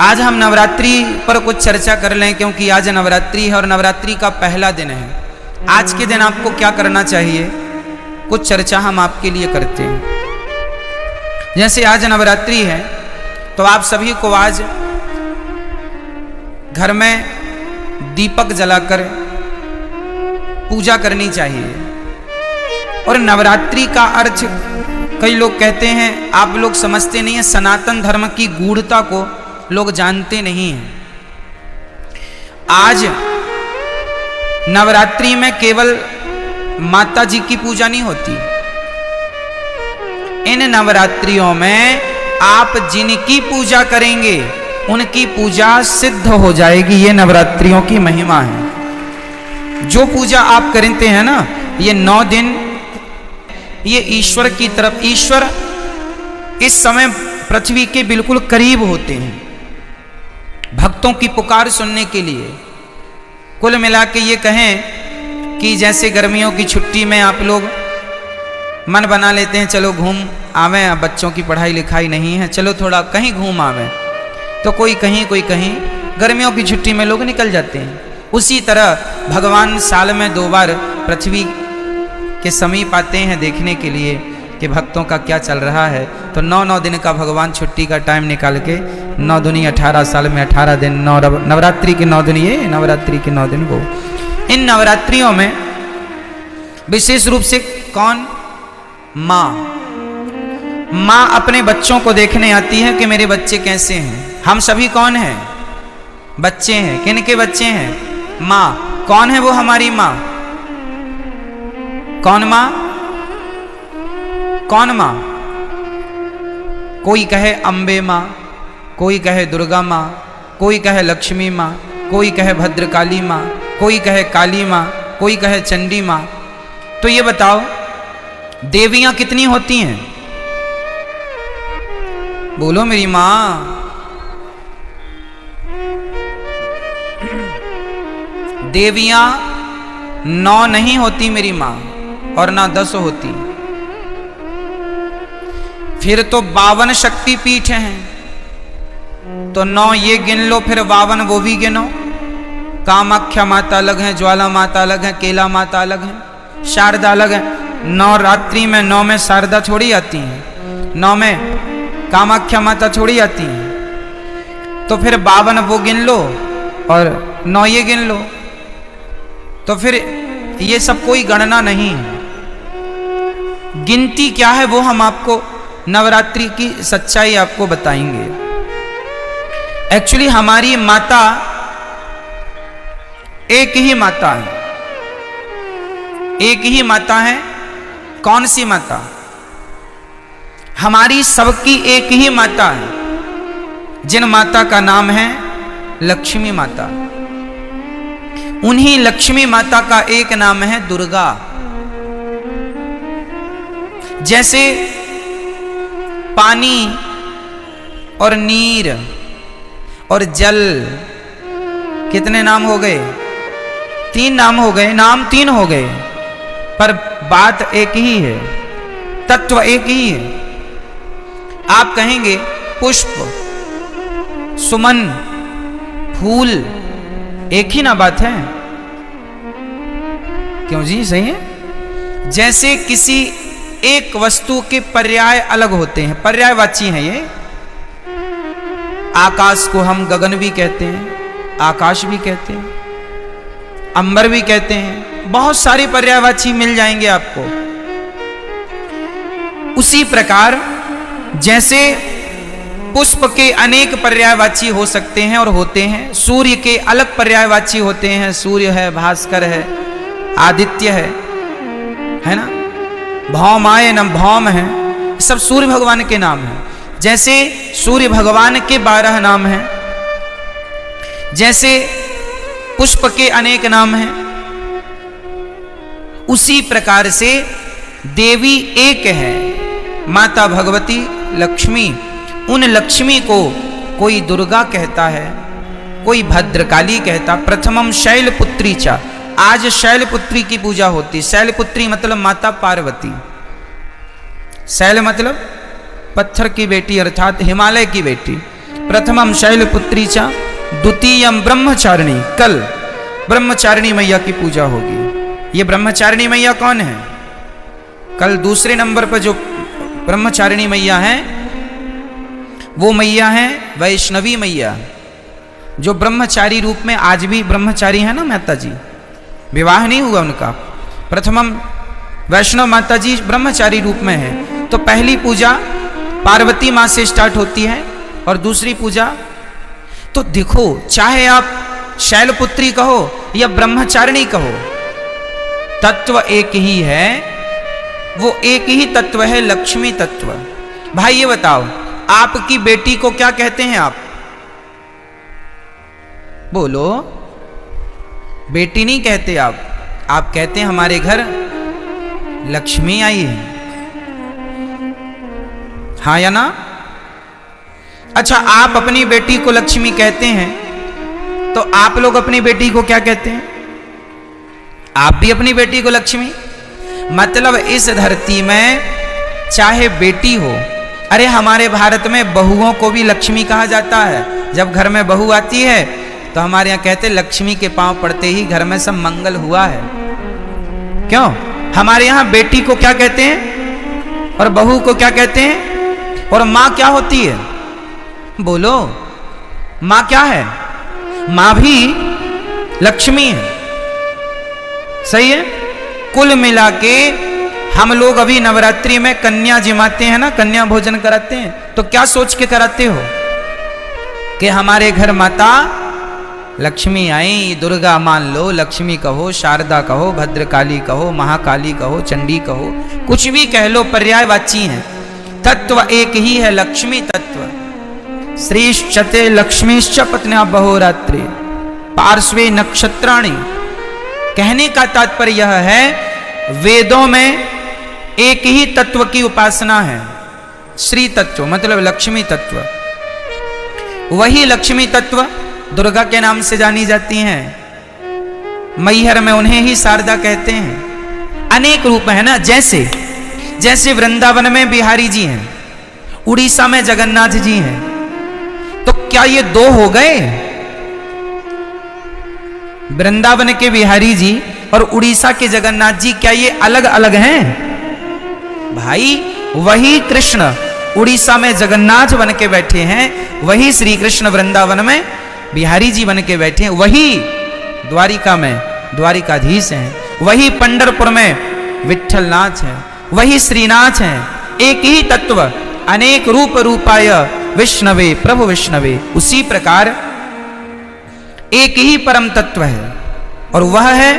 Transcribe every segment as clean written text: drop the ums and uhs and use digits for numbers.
आज हम नवरात्रि पर कुछ चर्चा कर लें, क्योंकि आज नवरात्रि है और नवरात्रि का पहला दिन है। आज के दिन आपको क्या करना चाहिए, कुछ चर्चा हम आपके लिए करते हैं। जैसे आज नवरात्रि है तो आप सभी को आज घर में दीपक जलाकर पूजा करनी चाहिए। और नवरात्रि का अर्थ कई लोग कहते हैं, आप लोग समझते नहीं हैं, सनातन धर्म की गूढ़ता को लोग जानते नहीं हैं। आज नवरात्रि में केवल माता जी की पूजा नहीं होती। इन नवरात्रियों में आप जिनकी पूजा करेंगे उनकी पूजा सिद्ध हो जाएगी। ये नवरात्रियों की महिमा है। जो पूजा आप करते हैं ना, ये 9 दिन ये ईश्वर की तरफ, ईश्वर इस समय पृथ्वी के बिल्कुल करीब होते हैं भक्तों की पुकार सुनने के लिए। कुल मिला के ये कहें कि जैसे गर्मियों की छुट्टी में आप लोग मन बना लेते हैं, चलो घूम आवें, अब बच्चों की पढ़ाई लिखाई नहीं है, चलो थोड़ा कहीं घूम आवें, तो कोई कहीं कोई कहीं गर्मियों की छुट्टी में लोग निकल जाते हैं। उसी तरह भगवान साल में 2 बार पृथ्वी के समीप आते हैं देखने के लिए कि भक्तों का क्या चल रहा है। तो 9 दिन का भगवान छुट्टी का टाइम निकाल के 9 दूनी 18, साल में 18 दिन, नवरात्रि के 9 दिन, ये नवरात्रि के 9 दिन वो। इन नवरात्रियों में विशेष रूप से कौन, माँ अपने बच्चों को देखने आती है कि मेरे बच्चे कैसे हैं। हम सभी कौन हैं, बच्चे हैं। किन के बच्चे हैं, माँ। कौन है वो हमारी माँ, कौन माँ, कौन माँ। कोई कहे अम्बे माँ, कोई कहे दुर्गा माँ, कोई कहे लक्ष्मी माँ, कोई कहे भद्रकाली माँ, कोई कहे काली माँ, कोई कहे चंडी माँ। तो ये बताओ देवियां कितनी होती हैं, बोलो मेरी माँ। देवियां 9 नहीं होती मेरी माँ, और ना 10 होती। फिर तो 52 शक्ति पीठ हैं, तो 9 ये गिन लो, फिर 52 वो भी गिनो। कामाख्या माता अलग है, ज्वाला माता अलग है, केला माता अलग है, शारदा अलग है। नवरात्रि में 9 में शारदा थोड़ी आती है, 9 में कामाख्या माता थोड़ी आती है। तो फिर 52 वो गिन लो और 9 ये गिन लो, तो फिर ये सब कोई गणना नहीं है। गिनती क्या है वो हम आपको नवरात्रि की सच्चाई आपको बताएंगे। एक्चुअली हमारी माता एक ही माता है, एक ही माता है। कौन सी माता, हमारी सबकी एक ही माता है, जिन माता का नाम है लक्ष्मी माता। उन्हीं लक्ष्मी माता का एक नाम है दुर्गा। जैसे पानी और नीर और जल, कितने नाम हो गए, 3 नाम हो गए, नाम 3 हो गए, पर बात एक ही है, तत्व एक ही है। आप कहेंगे पुष्प, सुमन, फूल, एक ही ना बात है, क्यों जी, सही है। जैसे किसी एक वस्तु के पर्याय अलग होते हैं, पर्यायवाची हैं ये। आकाश को हम गगन भी कहते हैं, आकाश भी कहते हैं, अंबर भी कहते हैं, बहुत सारे पर्यायवाची मिल जाएंगे आपको। उसी प्रकार जैसे पुष्प के अनेक पर्यायवाची हो सकते हैं और होते हैं, सूर्य के अलग पर्यायवाची होते हैं, सूर्य है, भास्कर है, आदित्य है ना, भौमाय न भौम है, सब सूर्य भगवान के नाम हैं। जैसे सूर्य भगवान के 12 नाम हैं, जैसे पुष्प के अनेक नाम हैं, उसी प्रकार से देवी एक है, माता भगवती लक्ष्मी। उन लक्ष्मी को कोई दुर्गा कहता है, कोई भद्रकाली कहता। प्रथमम शैलपुत्री चा, आज शैलपुत्री की पूजा होती। शैलपुत्री मतलब माता पार्वती। शैल मतलब पत्थर की बेटी अर्थात हिमालय की बेटी। प्रथमम शैलपुत्री चा, द्वितीयम ब्रह्मचारिणी। कल ब्रह्मचारिणी मैया की पूजा होगी। ये ब्रह्मचारिणी मैया कौन है? कल दूसरे नंबर पर जो ब्रह्मचारिणी मैया है वो मैया है वैष्णवी मैया, जो ब्रह्मचारी रूप में आज भी ब्रह्मचारी है ना माता जी, विवाह नहीं हुआ उनका। प्रथमम वैष्णव माता जी ब्रह्मचारी रूप में है। तो पहली पूजा पार्वती माँ से स्टार्ट होती है और दूसरी पूजा, तो देखो चाहे आप शैलपुत्री कहो या ब्रह्मचारिणी कहो, तत्व एक ही है, वो एक ही तत्व है, लक्ष्मी तत्व। भाई ये बताओ, आपकी बेटी को क्या कहते हैं आप? बोलो। बेटी नहीं कहते आप कहते हैं हमारे घर लक्ष्मी आई है, हाँ या ना? अच्छा, आप अपनी बेटी को लक्ष्मी कहते हैं, तो आप लोग अपनी बेटी को क्या कहते हैं? आप भी अपनी बेटी को लक्ष्मी। मतलब इस धरती में चाहे बेटी हो, अरे हमारे भारत में बहुओं को भी लक्ष्मी कहा जाता है। जब घर में बहू आती है तो हमारे यहाँ कहते हैं लक्ष्मी के पांव पड़ते ही घर में सब मंगल हुआ है। क्यों? हमारे यहाँ बेटी को क्या कहते हैं और बहू को क्या कहते हैं? और माँ क्या होती है? बोलो, माँ क्या है? माँ भी लक्ष्मी है। सही है। कुल मिला के हम लोग अभी नवरात्रि में कन्या जिमाते हैं ना, कन्या भोजन कराते हैं, तो क्या सोच के कराते हो कि हमारे घर माता लक्ष्मी आई। दुर्गा मान लो, लक्ष्मी कहो, शारदा कहो, भद्रकाली कहो, महाकाली कहो, चंडी कहो, कुछ भी कह लो, पर्यायवाची हैं। तत्व एक ही है, लक्ष्मी तत्व। श्रीश्चते लक्ष्मीश्च पत्न्या बहोरात्रि पार्श्वे नक्षत्राणि। कहने का तात्पर्य यह है, वेदों में एक ही तत्व की उपासना है, श्री तत्व मतलब लक्ष्मी तत्व। वही लक्ष्मी तत्व दुर्गा के नाम से जानी जाती हैं। मैहर में उन्हें ही शारदा कहते हैं। अनेक रूप है ना, जैसे वृंदावन में बिहारी जी हैं, उड़ीसा में जगन्नाथ जी हैं, तो क्या ये दो हो गए? वृंदावन के बिहारी जी और उड़ीसा के जगन्नाथ जी क्या ये अलग अलग हैं? भाई वही कृष्ण उड़ीसा में जगन्नाथ बन के बैठे हैं, वही श्री कृष्ण वृंदावन में बिहारी जी बन के बैठे हैं, वही द्वारिका में द्वारिकाधीश हैं, वही पंढरपुर में विठ्ठलनाथ हैं, वही श्रीनाथ हैं। एक ही तत्व, अनेक रूप रूपाय विष्णवे प्रभु विष्णवे। उसी प्रकार एक ही परम तत्व है और वह है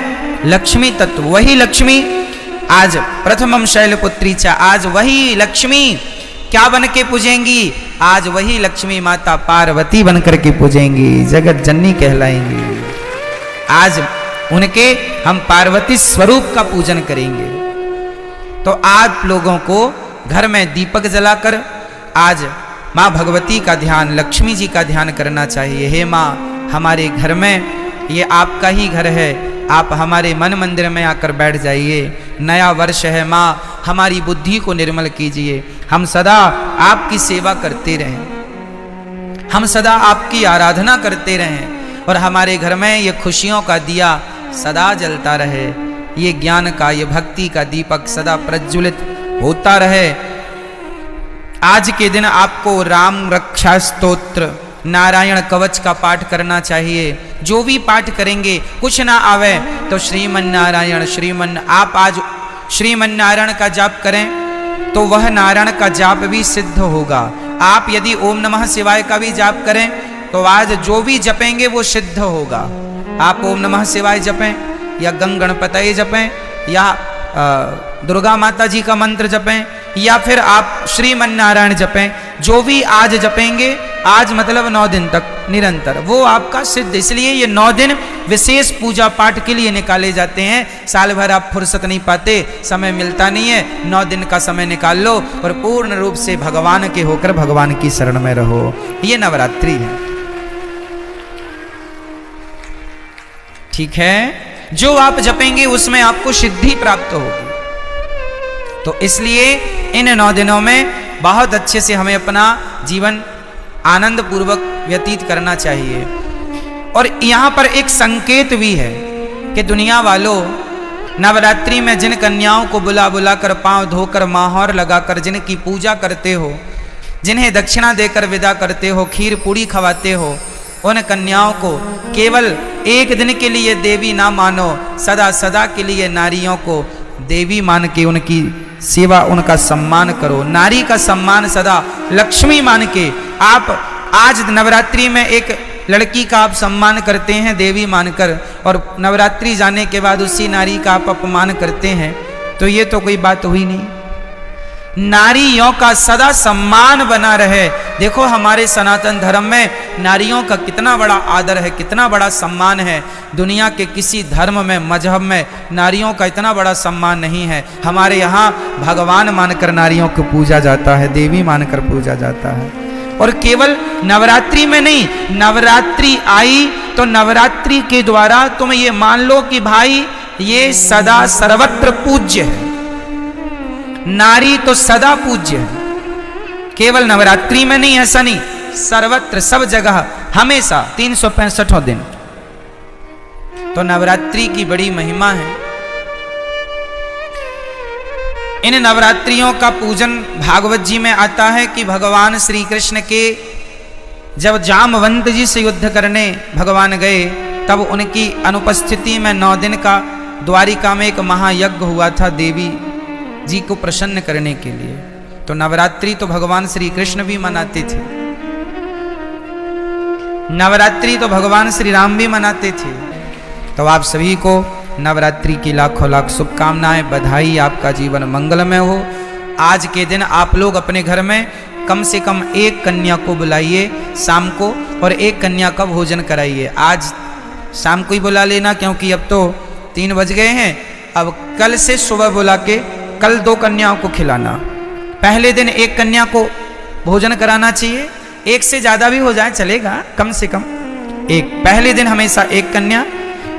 लक्ष्मी तत्व। वही लक्ष्मी आज प्रथमम शैलपुत्री चा, आज वही लक्ष्मी क्या बन के पूजेंगी? आज वही लक्ष्मी माता पार्वती बन करके पूजेंगी, जगत जननी कहलाएंगी। आज उनके हम पार्वती स्वरूप का पूजन करेंगे। तो आप लोगों को घर में दीपक जलाकर आज माँ भगवती का ध्यान, लक्ष्मी जी का ध्यान करना चाहिए। हे माँ, हमारे घर में ये आपका ही घर है, आप हमारे मन मंदिर में आकर बैठ जाइए। नया वर्ष है माँ, हमारी बुद्धि को निर्मल कीजिए। हम सदा आपकी सेवा करते रहें, हम सदा आपकी आराधना करते रहें और हमारे घर में ये खुशियों का दिया सदा जलता रहे, ये ज्ञान का, ये भक्ति का दीपक सदा प्रज्वलित होता रहे। आज के दिन आपको राम रक्षा स्तोत्र, नारायण कवच का पाठ करना चाहिए। जो भी पाठ करेंगे, कुछ ना आवे तो श्रीमन नारायण आप आज श्रीमन नारायण का जाप करें तो वह नारायण का जाप भी सिद्ध होगा। आप यदि ओम नमः शिवाय का भी जाप करें तो आज जो भी जपेंगे वो सिद्ध होगा। आप ओम नमः शिवाय जपें या गंग गणपतये जपें या दुर्गा माता जी का मंत्र जपें या फिर आप श्रीमन नारायण जपें, जो भी आज जपेंगे, आज मतलब 9 दिन तक निरंतर, वो आपका सिद्ध। इसलिए ये 9 दिन विशेष पूजा पाठ के लिए निकाले जाते हैं। साल भर आप फुर्सत नहीं पाते, समय मिलता नहीं है, 9 दिन का समय निकाल लो और पूर्ण रूप से भगवान के होकर भगवान की शरण में रहो। ये नवरात्रि है, ठीक है। जो आप जपेंगे उसमें आपको सिद्धि प्राप्त होगी। तो इसलिए इन 9 दिनों में बहुत अच्छे से हमें अपना जीवन आनंद पूर्वक व्यतीत करना चाहिए। और यहाँ पर एक संकेत भी है कि दुनिया वालों, नवरात्रि में जिन कन्याओं को बुला बुला कर पांव धोकर माहौर लगाकर जिनकी पूजा करते हो, जिन्हें दक्षिणा देकर विदा करते हो, खीर पूड़ी खवाते हो, उन कन्याओं को केवल एक दिन के लिए देवी ना मानो, सदा सदा के लिए नारियों को देवी मान के उनकी सेवा, उनका सम्मान करो। नारी का सम्मान सदा लक्ष्मी मान के आप आज नवरात्रि में एक लड़की का आप सम्मान करते हैं देवी मानकर, और नवरात्रि जाने के बाद उसी नारी का आप अपमान करते हैं, तो ये तो कोई बात हुई नहीं। नारियों का सदा सम्मान बना रहे। देखो हमारे सनातन धर्म में नारियों का कितना बड़ा आदर है, कितना बड़ा सम्मान है। दुनिया के किसी धर्म में, मजहब में नारियों का इतना बड़ा सम्मान नहीं है। हमारे यहाँ भगवान मानकर नारियों को पूजा जाता है, देवी मानकर पूजा जाता है। और केवल नवरात्रि में नहीं, नवरात्रि आई तो नवरात्रि के द्वारा तुम ये मान लो कि भाई ये सदा सर्वत्र पूज्य है। नारी तो सदा पूज्य है, केवल नवरात्रि में नहीं, ऐसा नहीं, सर्वत्र सब जगह हमेशा 365 दिन। तो नवरात्रि की बड़ी महिमा है। इन नवरात्रियों का पूजन भागवत जी में आता है कि भगवान श्री कृष्ण के जब जामवंत जी से युद्ध करने भगवान गए, तब उनकी अनुपस्थिति में 9 दिन का द्वारिका में एक महायज्ञ हुआ था देवी जी को प्रसन्न करने के लिए। तो नवरात्रि तो भगवान श्री कृष्ण भी मनाते थे, नवरात्रि तो भगवान श्री राम भी मनाते थे। तो आप सभी को नवरात्रि की लाखों लाख शुभकामनाएं, बधाई, आपका जीवन मंगलमय हो। आज के दिन आप लोग अपने घर में कम से कम एक कन्या को बुलाइए शाम को, और एक कन्या का भोजन कराइए। आज शाम को ही बुला लेना, क्योंकि अब तो 3 बज गए हैं। अब कल से सुबह बुला के कल 2 कन्याओं को खिलाना। पहले दिन एक कन्या को भोजन कराना चाहिए, एक से ज्यादा भी हो जाए चलेगा, कम से कम एक। पहले दिन हमेशा एक कन्या,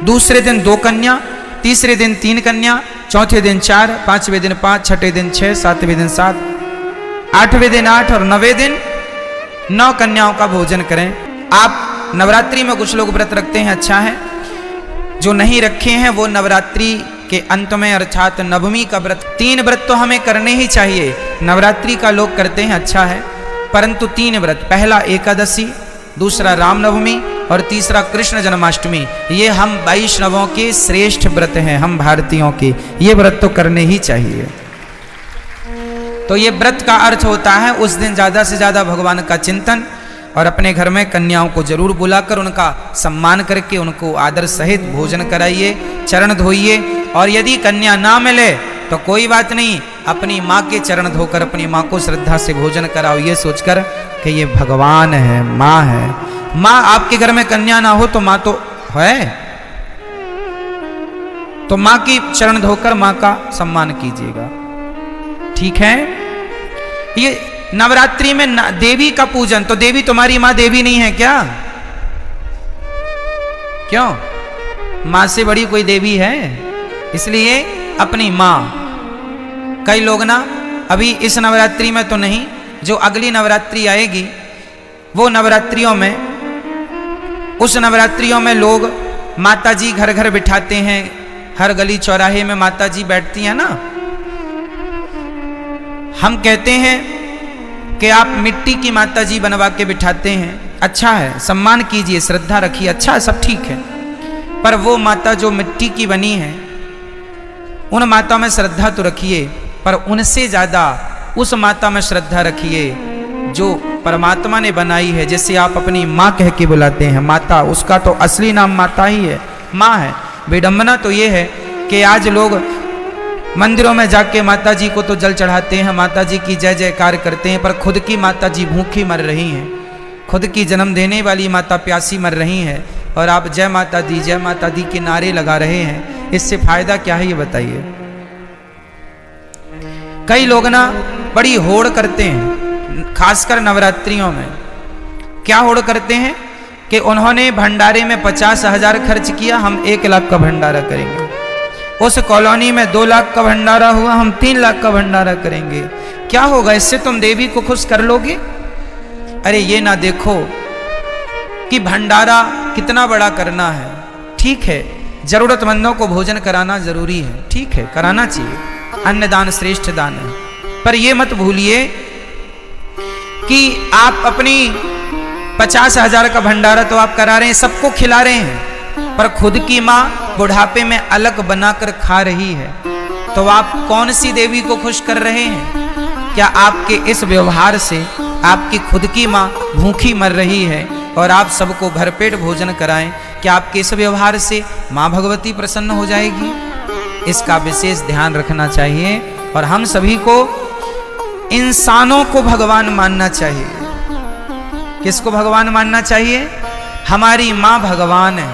दूसरे दिन 2 कन्या, तीसरे दिन 3 कन्या, चौथे दिन 4, 5वें दिन 5, छठे दिन 6, 7वें दिन 7, 8वें दिन 8 और 9वें दिन 9 कन्याओं का भोजन करें। आप नवरात्रि में कुछ लोग व्रत रखते हैं, अच्छा है। जो नहीं रखे हैं वो नवरात्रि के अंत में अर्थात नवमी का व्रत, 3 व्रत तो हमें करने ही चाहिए। नवरात्रि का लोग करते हैं, अच्छा है, परंतु 3 व्रत, पहला एकादशी, दूसरा रामनवमी और तीसरा कृष्ण जन्माष्टमी, ये हम वैष्णवों के श्रेष्ठ व्रत हैं, हम भारतीयों के, ये व्रत तो करने ही चाहिए। तो ये व्रत का अर्थ होता है उस दिन ज्यादा से ज्यादा भगवान का चिंतन, और अपने घर में कन्याओं को जरूर बुलाकर उनका सम्मान करके उनको आदर सहित भोजन कराइए, चरण धोइए। और यदि कन्या ना मिले तो कोई बात नहीं, अपनी माँ के चरण धोकर अपनी माँ को श्रद्धा से भोजन कराओ, ये सोचकर कि ये भगवान है, माँ है। माँ आपके घर में कन्या ना हो तो माँ तो है, तो माँ की चरण धोकर माँ का सम्मान कीजिएगा, ठीक है। ये नवरात्रि में देवी का पूजन, तो देवी तुम्हारी माँ देवी नहीं है क्या? क्यों? माँ से बड़ी कोई देवी है? इसलिए अपनी माँ। कई लोग ना अभी इस नवरात्रि में तो नहीं, जो अगली नवरात्रि आएगी वो नवरात्रियों में, उस नवरात्रियों में लोग माता जी घर घर बिठाते हैं, हर गली चौराहे में माता जी बैठती हैं ना। हम कहते हैं कि आप मिट्टी की माता जी बनवा के बिठाते हैं, अच्छा है, सम्मान कीजिए, श्रद्धा रखिए, अच्छा है, सब ठीक है। पर वो माता जो मिट्टी की बनी है, उन माता में श्रद्धा तो रखिए, पर उनसे ज्यादा उस माता में श्रद्धा रखिए जो परमात्मा ने बनाई है। जैसे आप अपनी माँ कह के बुलाते हैं माता, उसका तो असली नाम माता ही है, माँ है। विडंबना तो ये है कि आज लोग मंदिरों में जाके माता जी को तो जल चढ़ाते हैं, माता जी की जय जयकार करते हैं, पर खुद की माता जी भूखी मर रही हैं, खुद की जन्म देने वाली माता प्यासी मर रही हैं, और आप जय माता दी के नारे लगा रहे हैं। इससे फायदा क्या है ये बताइए। कई लोग ना बड़ी होड़ करते हैं, खासकर नवरात्रियों में। क्या होड़ करते हैं कि उन्होंने भंडारे में 50,000 खर्च किया, हम 1 लाख का भंडारा करेंगे। उस कॉलोनी में 2 लाख का भंडारा हुआ, हम 3 लाख का भंडारा करेंगे। क्या होगा इससे? तुम देवी को खुश कर लोगे? अरे ये ना देखो कि भंडारा कितना बड़ा करना है। ठीक है, जरूरतमंदों को भोजन कराना जरूरी है, ठीक है, कराना चाहिए, अन्नदान श्रेष्ठ दान है। पर ये मत भूलिए कि आप अपनी 50,000 का भंडारा तो आप करा रहे हैं, सबको खिला रहे हैं, पर खुद की माँ बुढ़ापे में अलग बनाकर खा रही है, तो आप कौन सी देवी को खुश कर रहे हैं? क्या आपके इस व्यवहार से आपकी खुद की माँ भूखी मर रही है और आप सबको भरपेट भोजन कराएं, क्या आपके इस व्यवहार से माँ भगवती प्रसन्न हो जाएगी? इसका विशेष ध्यान रखना चाहिए। और हम सभी को इंसानों को भगवान मानना चाहिए। किसको भगवान मानना चाहिए? हमारी माँ भगवान है,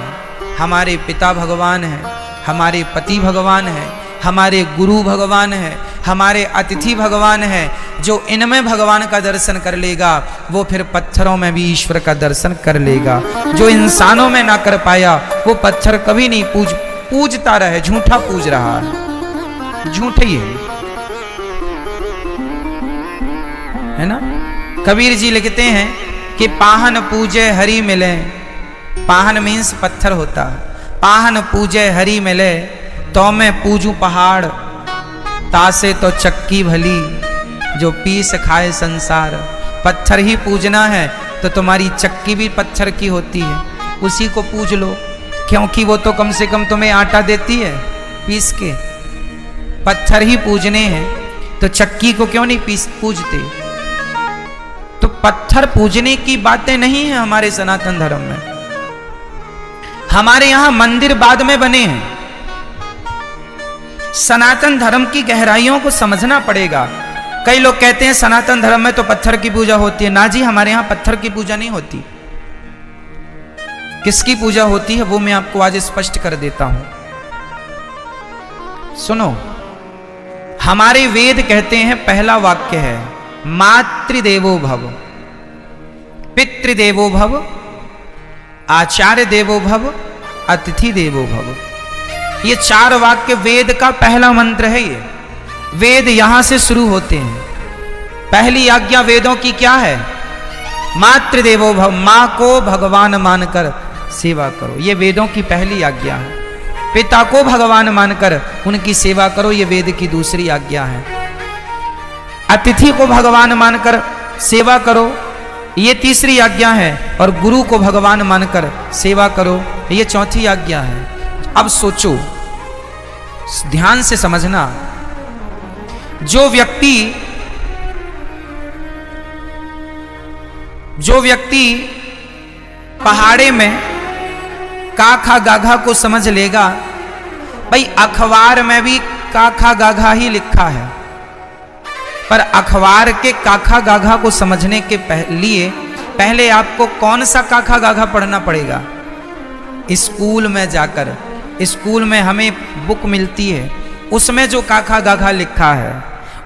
हमारे पिता भगवान है, हमारे पति भगवान है, हमारे गुरु भगवान है, हमारे अतिथि भगवान है। जो इनमें भगवान का दर्शन कर लेगा वो फिर पत्थरों में भी ईश्वर का दर्शन कर लेगा। जो इंसानों में ना कर पाया वो पत्थर कभी नहीं पूजता रहे, झूठा पूज रहा है, झूठ ही है ना। कबीर जी लिखते हैं कि पाहन पूजे हरि मिले, पाहन मीन्स पत्थर होता, पाहन पूजे हरि मिले तो मैं पूजू पहाड़, तासे तो चक्की भली जो पीस खाए संसार। पत्थर ही पूजना है तो तुम्हारी चक्की भी पत्थर की होती है, उसी को पूज लो, क्योंकि वो तो कम से कम तुम्हें आटा देती है पीस के। पत्थर ही पूजने हैं तो चक्की को क्यों नहीं पूजते? तो पत्थर पूजने की बातें नहीं है हमारे सनातन धर्म में। हमारे यहां मंदिर बाद में बने हैं। सनातन धर्म की गहराइयों को समझना पड़ेगा। कई लोग कहते हैं सनातन धर्म में तो पत्थर की पूजा होती है। ना जी, हमारे यहां पत्थर की पूजा नहीं होती। किसकी पूजा होती है वो मैं आपको आज स्पष्ट कर देता हूं। सुनो, हमारे वेद कहते हैं, पहला वाक्य है मातृदेवो भव, पितृदेवो भव, आचार्य देवो भव, अतिथि देवो भव। ये 4 वाक्य वेद का पहला मंत्र है। ये वेद यहां से शुरू होते हैं। पहली आज्ञा वेदों की क्या है? मातृदेवो भव, मां को भगवान मानकर सेवा करो, ये वेदों की पहली आज्ञा है। पिता को भगवान मानकर उनकी सेवा करो, ये वेद की दूसरी आज्ञा है। अतिथि को भगवान मानकर सेवा करो, ये तीसरी आज्ञा है। और गुरु को भगवान मानकर सेवा करो, ये चौथी आज्ञा है। अब सोचो, ध्यान से समझना, जो व्यक्ति पहाड़े में काखा गाघा को समझ लेगा, भाई अखबार में भी काखा गाघा ही लिखा है, पर अखबार के काखा गाघा को समझने के लिए पहले आपको कौन सा काखा गाघा पढ़ना पड़ेगा? स्कूल में जाकर, स्कूल में हमें बुक मिलती है, उसमें जो काखा गाघा लिखा है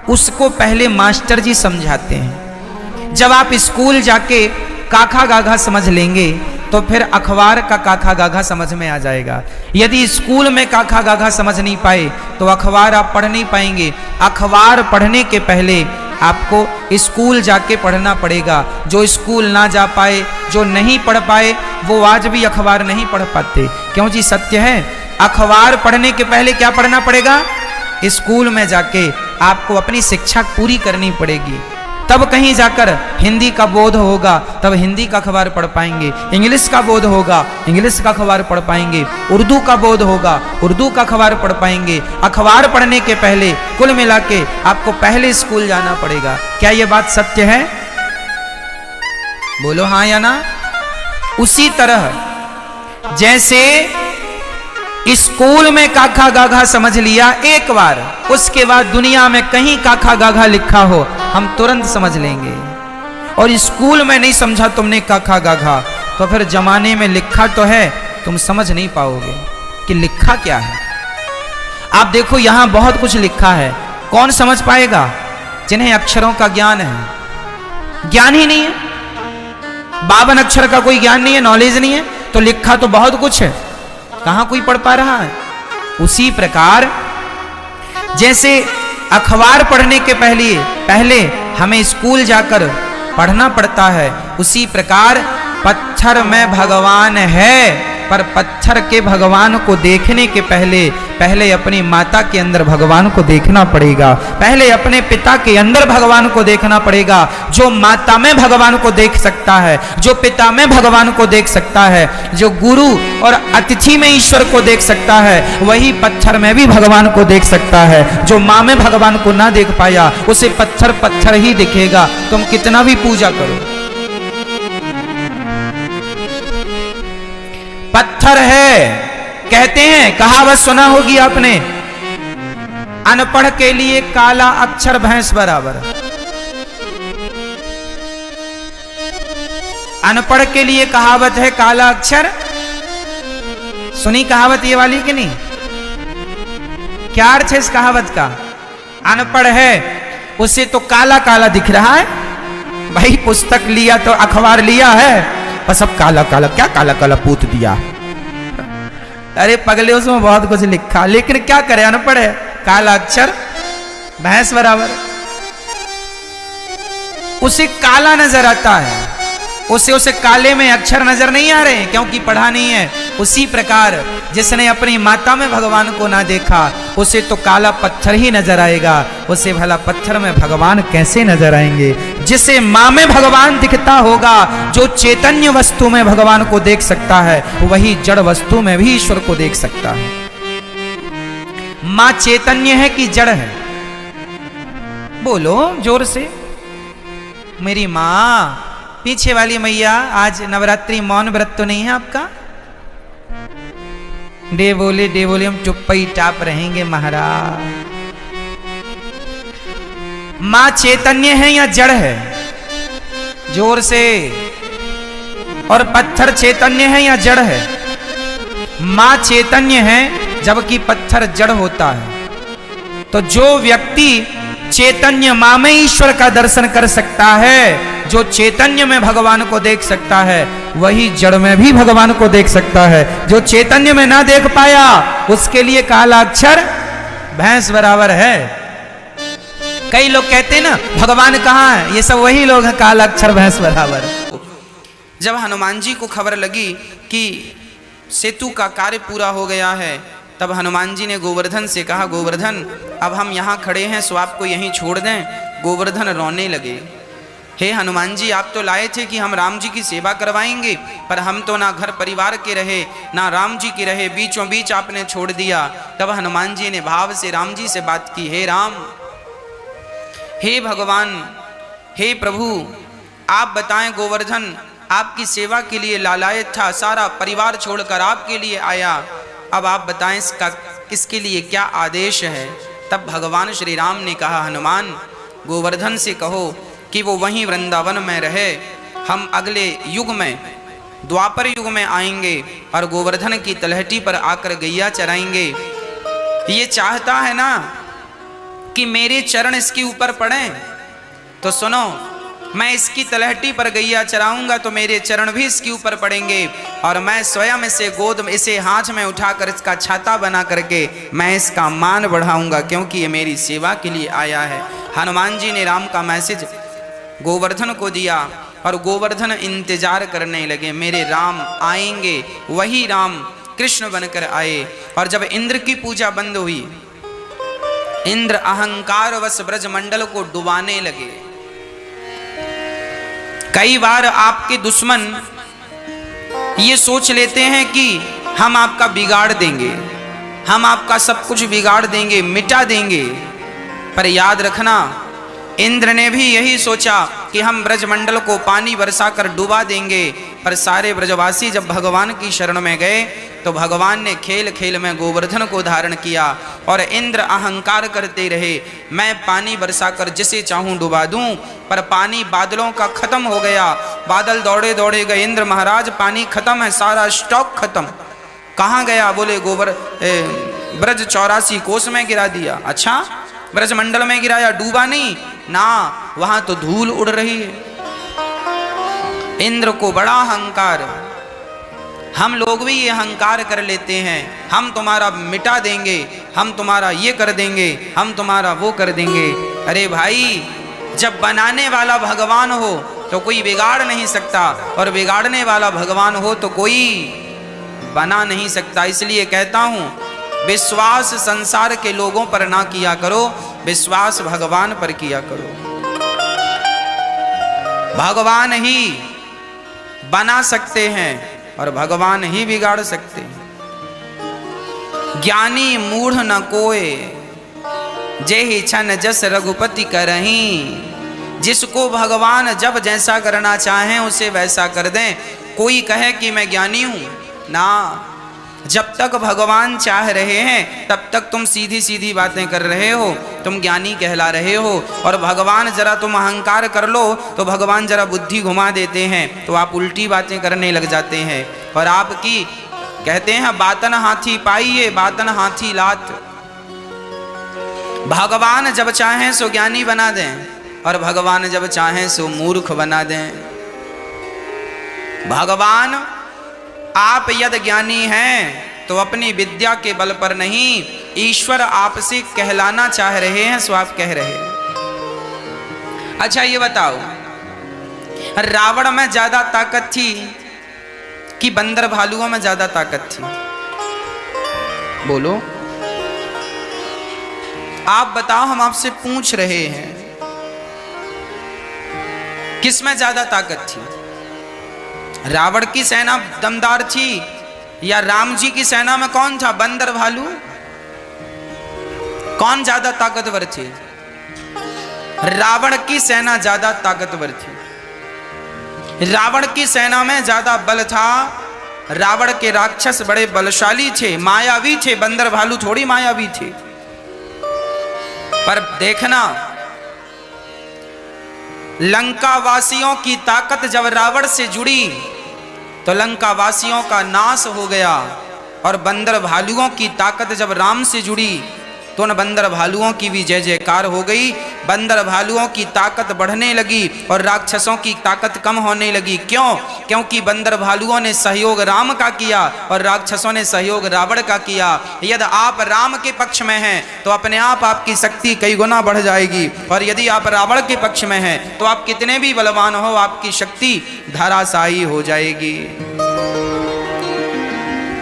उसको पहले मास्टर जी समझाते हैं। जब आप स्कूल जाके काखा गाघा समझ लेंगे तो फिर अखबार का काखा गाघा समझ में आ जाएगा। यदि स्कूल में काखा गाघा समझ नहीं पाए तो अखबार आप पढ़ नहीं पाएंगे। अखबार पढ़ने के पहले आपको स्कूल जाके पढ़ना पड़ेगा। जो स्कूल ना जा पाए, जो नहीं पढ़ पाए, वो आज भी अखबार नहीं पढ़ पाते। क्यों जी? सत्य है। अखबार पढ़ने के पहले क्या पढ़ना पड़ेगा? स्कूल में जाके आपको अपनी शिक्षा पूरी करनी पड़ेगी, तब कहीं जाकर हिंदी का बोध होगा, तब हिंदी का अखबार पढ़ पाएंगे। इंग्लिश का बोध होगा, इंग्लिश का अखबार पढ़ पाएंगे। उर्दू का बोध होगा, उर्दू का अखबार पढ़ पाएंगे। अखबार पढ़ने के पहले कुल मिला के आपको पहले स्कूल जाना पड़ेगा। क्या ये बात सत्य है? बोलो हाँ या ना। उसी तरह जैसे स्कूल में काखा गाघा समझ लिया एक बार, उसके बाद दुनिया में कहीं काखा गाघा लिखा हो हम तुरंत समझ लेंगे। और स्कूल में नहीं समझा तुमने काखा गाघा तो फिर जमाने में लिखा तो है, तुम समझ नहीं पाओगे कि लिखा क्या है। आप देखो यहां बहुत कुछ लिखा है, कौन समझ पाएगा? जिन्हें अक्षरों का ज्ञान है। ज्ञान ही नहीं है, 52 अक्षर का कोई ज्ञान नहीं है, नॉलेज नहीं है, तो लिखा तो बहुत कुछ है, कहां कोई पढ़ पा रहा है। उसी प्रकार जैसे अखबार पढ़ने के पहले हमें स्कूल जाकर पढ़ना पड़ता है। उसी प्रकार पत्थर में भगवान है, पर पत्थर के भगवान को देखने के पहले अपनी माता के अंदर भगवान को देखना पड़ेगा, पहले अपने पिता के अंदर भगवान को देखना पड़ेगा। जो माता में भगवान को देख सकता है, जो पिता में भगवान को देख सकता है, जो गुरु और अतिथि में ईश्वर को देख सकता है, वही पत्थर में भी भगवान को देख सकता है। जो माँ में भगवान को ना देख पाया, उसे पत्थर पत्थर ही दिखेगा, तुम कितना भी पूजा करो। पत्थर है, कहते हैं, कहावत सुना होगी आपने, अनपढ़ के लिए काला अक्षर भैंस बराबर। अनपढ़ के लिए कहावत है काला अक्षर, सुनी कहावत ये वाली कि नहीं? क्या अर्थ है इस कहावत का? अनपढ़ है, उसे तो काला काला दिख रहा है। भाई पुस्तक लिया तो अखबार लिया है, बस अब काला काला, क्या काला काला पूत दिया। अरे पगले, उसमें बहुत कुछ लिखा, लेकिन क्या करे, अनपढ़ है, काला अक्षर भैंस बराबर। उसे काला नजर आता है, उसे काले में अक्षर नजर नहीं आ रहे, क्योंकि पढ़ा नहीं है। उसी प्रकार जिसने अपनी माता में भगवान को ना देखा, उसे तो काला पत्थर ही नजर आएगा, उसे भला पत्थर में भगवान कैसे नजर आएंगे? जिसे माँ में भगवान दिखता होगा, जो चैतन्य वस्तु में भगवान को देख सकता है, वही जड़ वस्तु में भी ईश्वर को देख सकता है। माँ चैतन्य है कि जड़ है? बोलो जोर से। मेरी माँ, पीछे वाली मैया, आज नवरात्रि मौन व्रत तो नहीं है आपका? डे बोले हम चुप ही टाप रहेंगे महाराज। मां चैतन्य है या जड़ है? जोर से। और पत्थर चैतन्य है या जड़ है? मां चैतन्य है, जबकि पत्थर जड़ होता है। तो जो व्यक्ति चैतन्य मां में ईश्वर का दर्शन कर सकता है, जो चैतन्य में भगवान को देख सकता है, वही जड़ में भी भगवान को देख सकता है। जो चैतन्य में ना देख पाया, उसके लिए काला अक्षर भैंस बराबर है। कई लोग कहते हैं ना, भगवान कहाँ है? ये सब वही लोग हैं, काला अक्षर भैंस बराबर। जब हनुमान जी को खबर लगी कि सेतु का कार्य पूरा हो गया है, तब हनुमान जी ने गोवर्धन से कहा, गोवर्धन अब हम यहाँ खड़े हैं, सो आपको यहीं छोड़ दें। गोवर्धन रोने लगे। हे हनुमान जी, आप तो लाए थे कि हम राम जी की सेवा करवाएंगे, पर हम तो ना घर परिवार के रहे, ना राम जी के रहे, बीचों बीच आपने छोड़ दिया। तब हनुमान जी ने भाव से राम जी से बात की, हे राम, हे भगवान, हे प्रभु, आप बताएं, गोवर्धन आपकी सेवा के लिए लालायत था, सारा परिवार छोड़कर आपके लिए आया, अब आप बताएं इसके लिए क्या आदेश है? तब भगवान श्री राम ने कहा, हनुमान, गोवर्धन से कहो कि वो वहीं वृंदावन में रहे, हम अगले युग में, द्वापर युग में आएंगे और गोवर्धन की तलहटी पर आकर गैया चराएंगे। ये चाहता है ना कि मेरे चरण इसके ऊपर पड़ें, तो सुनो, मैं इसकी तलहटी पर गैया चराऊंगा तो मेरे चरण भी इसके ऊपर पड़ेंगे, और मैं स्वयं इसे हाथ में उठाकर इसका छाता बना करके मैं इसका मान बढ़ाऊंगा, क्योंकि ये मेरी सेवा के लिए आया है। हनुमान जी ने राम का मैसेज गोवर्धन को दिया और गोवर्धन इंतजार करने लगे, मेरे राम आएंगे। वही राम कृष्ण बनकर आए। और जब इंद्र की पूजा बंद हुई, इंद्र अहंकार वश ब्रजमंडल को डुबाने लगे। कई बार आपके दुश्मन ये सोच लेते हैं कि हम आपका बिगाड़ देंगे, हम आपका सब कुछ बिगाड़ देंगे, मिटा देंगे, पर याद रखना, इंद्र ने भी यही सोचा कि हम ब्रजमंडल को पानी बरसाकर डुबा देंगे, पर सारे ब्रजवासी जब भगवान की शरण में गए तो भगवान ने खेल खेल में गोवर्धन को धारण किया। और इंद्र अहंकार करते रहे, मैं पानी बरसाकर जिसे चाहूं डुबा दूं, पर पानी बादलों का खत्म हो गया। बादल दौड़े दौड़े गए, इंद्र महाराज पानी खत्म है, सारा स्टॉक खत्म। कहाँ गया? बोले ब्रज 84 कोस में गिरा दिया। अच्छा, ब्रजमंडल में गिराया, डूबा नहीं ना, वहां तो धूल उड़ रही है। इंद्र को बड़ा अहंकार। हम लोग भी ये अहंकार कर लेते हैं, हम तुम्हारा मिटा देंगे, हम तुम्हारा ये कर देंगे, हम तुम्हारा वो कर देंगे। अरे भाई, जब बनाने वाला भगवान हो तो कोई बिगाड़ नहीं सकता, और बिगाड़ने वाला भगवान हो तो कोई बना नहीं सकता। इसलिए कहता हूं, विश्वास संसार के लोगों पर ना किया करो, विश्वास भगवान पर किया करो। भगवान ही बना सकते हैं और भगवान ही बिगाड़ सकते हैं। ज्ञानी मूढ़ न कोय, जेहि छन जस रघुपति करहीं। जिसको भगवान जब जैसा करना चाहें उसे वैसा कर दें। कोई कहे कि मैं ज्ञानी हूं ना, जब तक भगवान चाह रहे हैं तब तक तुम सीधी सीधी बातें कर रहे हो, तुम ज्ञानी कहला रहे हो। और भगवान जरा तुम अहंकार कर लो तो भगवान जरा बुद्धि घुमा देते हैं, तो आप उल्टी बातें करने लग जाते हैं। और आपकी कहते हैं बातन हाथी पाइए बातन हाथी लात। भगवान जब चाहें सो ज्ञानी बना दें और भगवान जब चाहें सो मूर्ख बना दें। भगवान आप यदि ज्ञानी हैं तो अपनी विद्या के बल पर नहीं, ईश्वर आपसे कहलाना चाह रहे हैं सो आप कह रहे हैं। अच्छा ये बताओ, रावण में ज्यादा ताकत थी कि बंदर भालुओं में ज्यादा ताकत थी? बोलो, आप बताओ, हम आपसे पूछ रहे हैं किसमें ज्यादा ताकत थी? रावण की सेना दमदार थी या राम जी की सेना में कौन था, बंदर भालू? कौन ज्यादा ताकतवर थे? रावण की सेना ज्यादा ताकतवर थी। रावण की सेना में ज्यादा बल था। रावण के राक्षस बड़े बलशाली थे, मायावी थे। बंदर भालू थोड़ी मायावी थे। पर देखना, लंका वासियों की ताकत जब रावण से जुड़ी तो लंका वासियों का नाश हो गया। और बंदर भालुओं की ताकत जब राम से जुड़ी तो उन बंदर भालुओं की भी जय जयकार हो गई। बंदर भालुओं की ताकत बढ़ने लगी और राक्षसों की ताकत कम होने लगी। क्यों? क्योंकि बंदर भालुओं ने सहयोग राम का किया और राक्षसों ने सहयोग रावण का किया। यदि आप राम के पक्ष में हैं तो अपने आप आपकी शक्ति कई गुना बढ़ जाएगी, और यदि आप रावण के पक्ष में हैं तो आप कितने भी बलवान हो, आपकी शक्ति धराशायी हो जाएगी।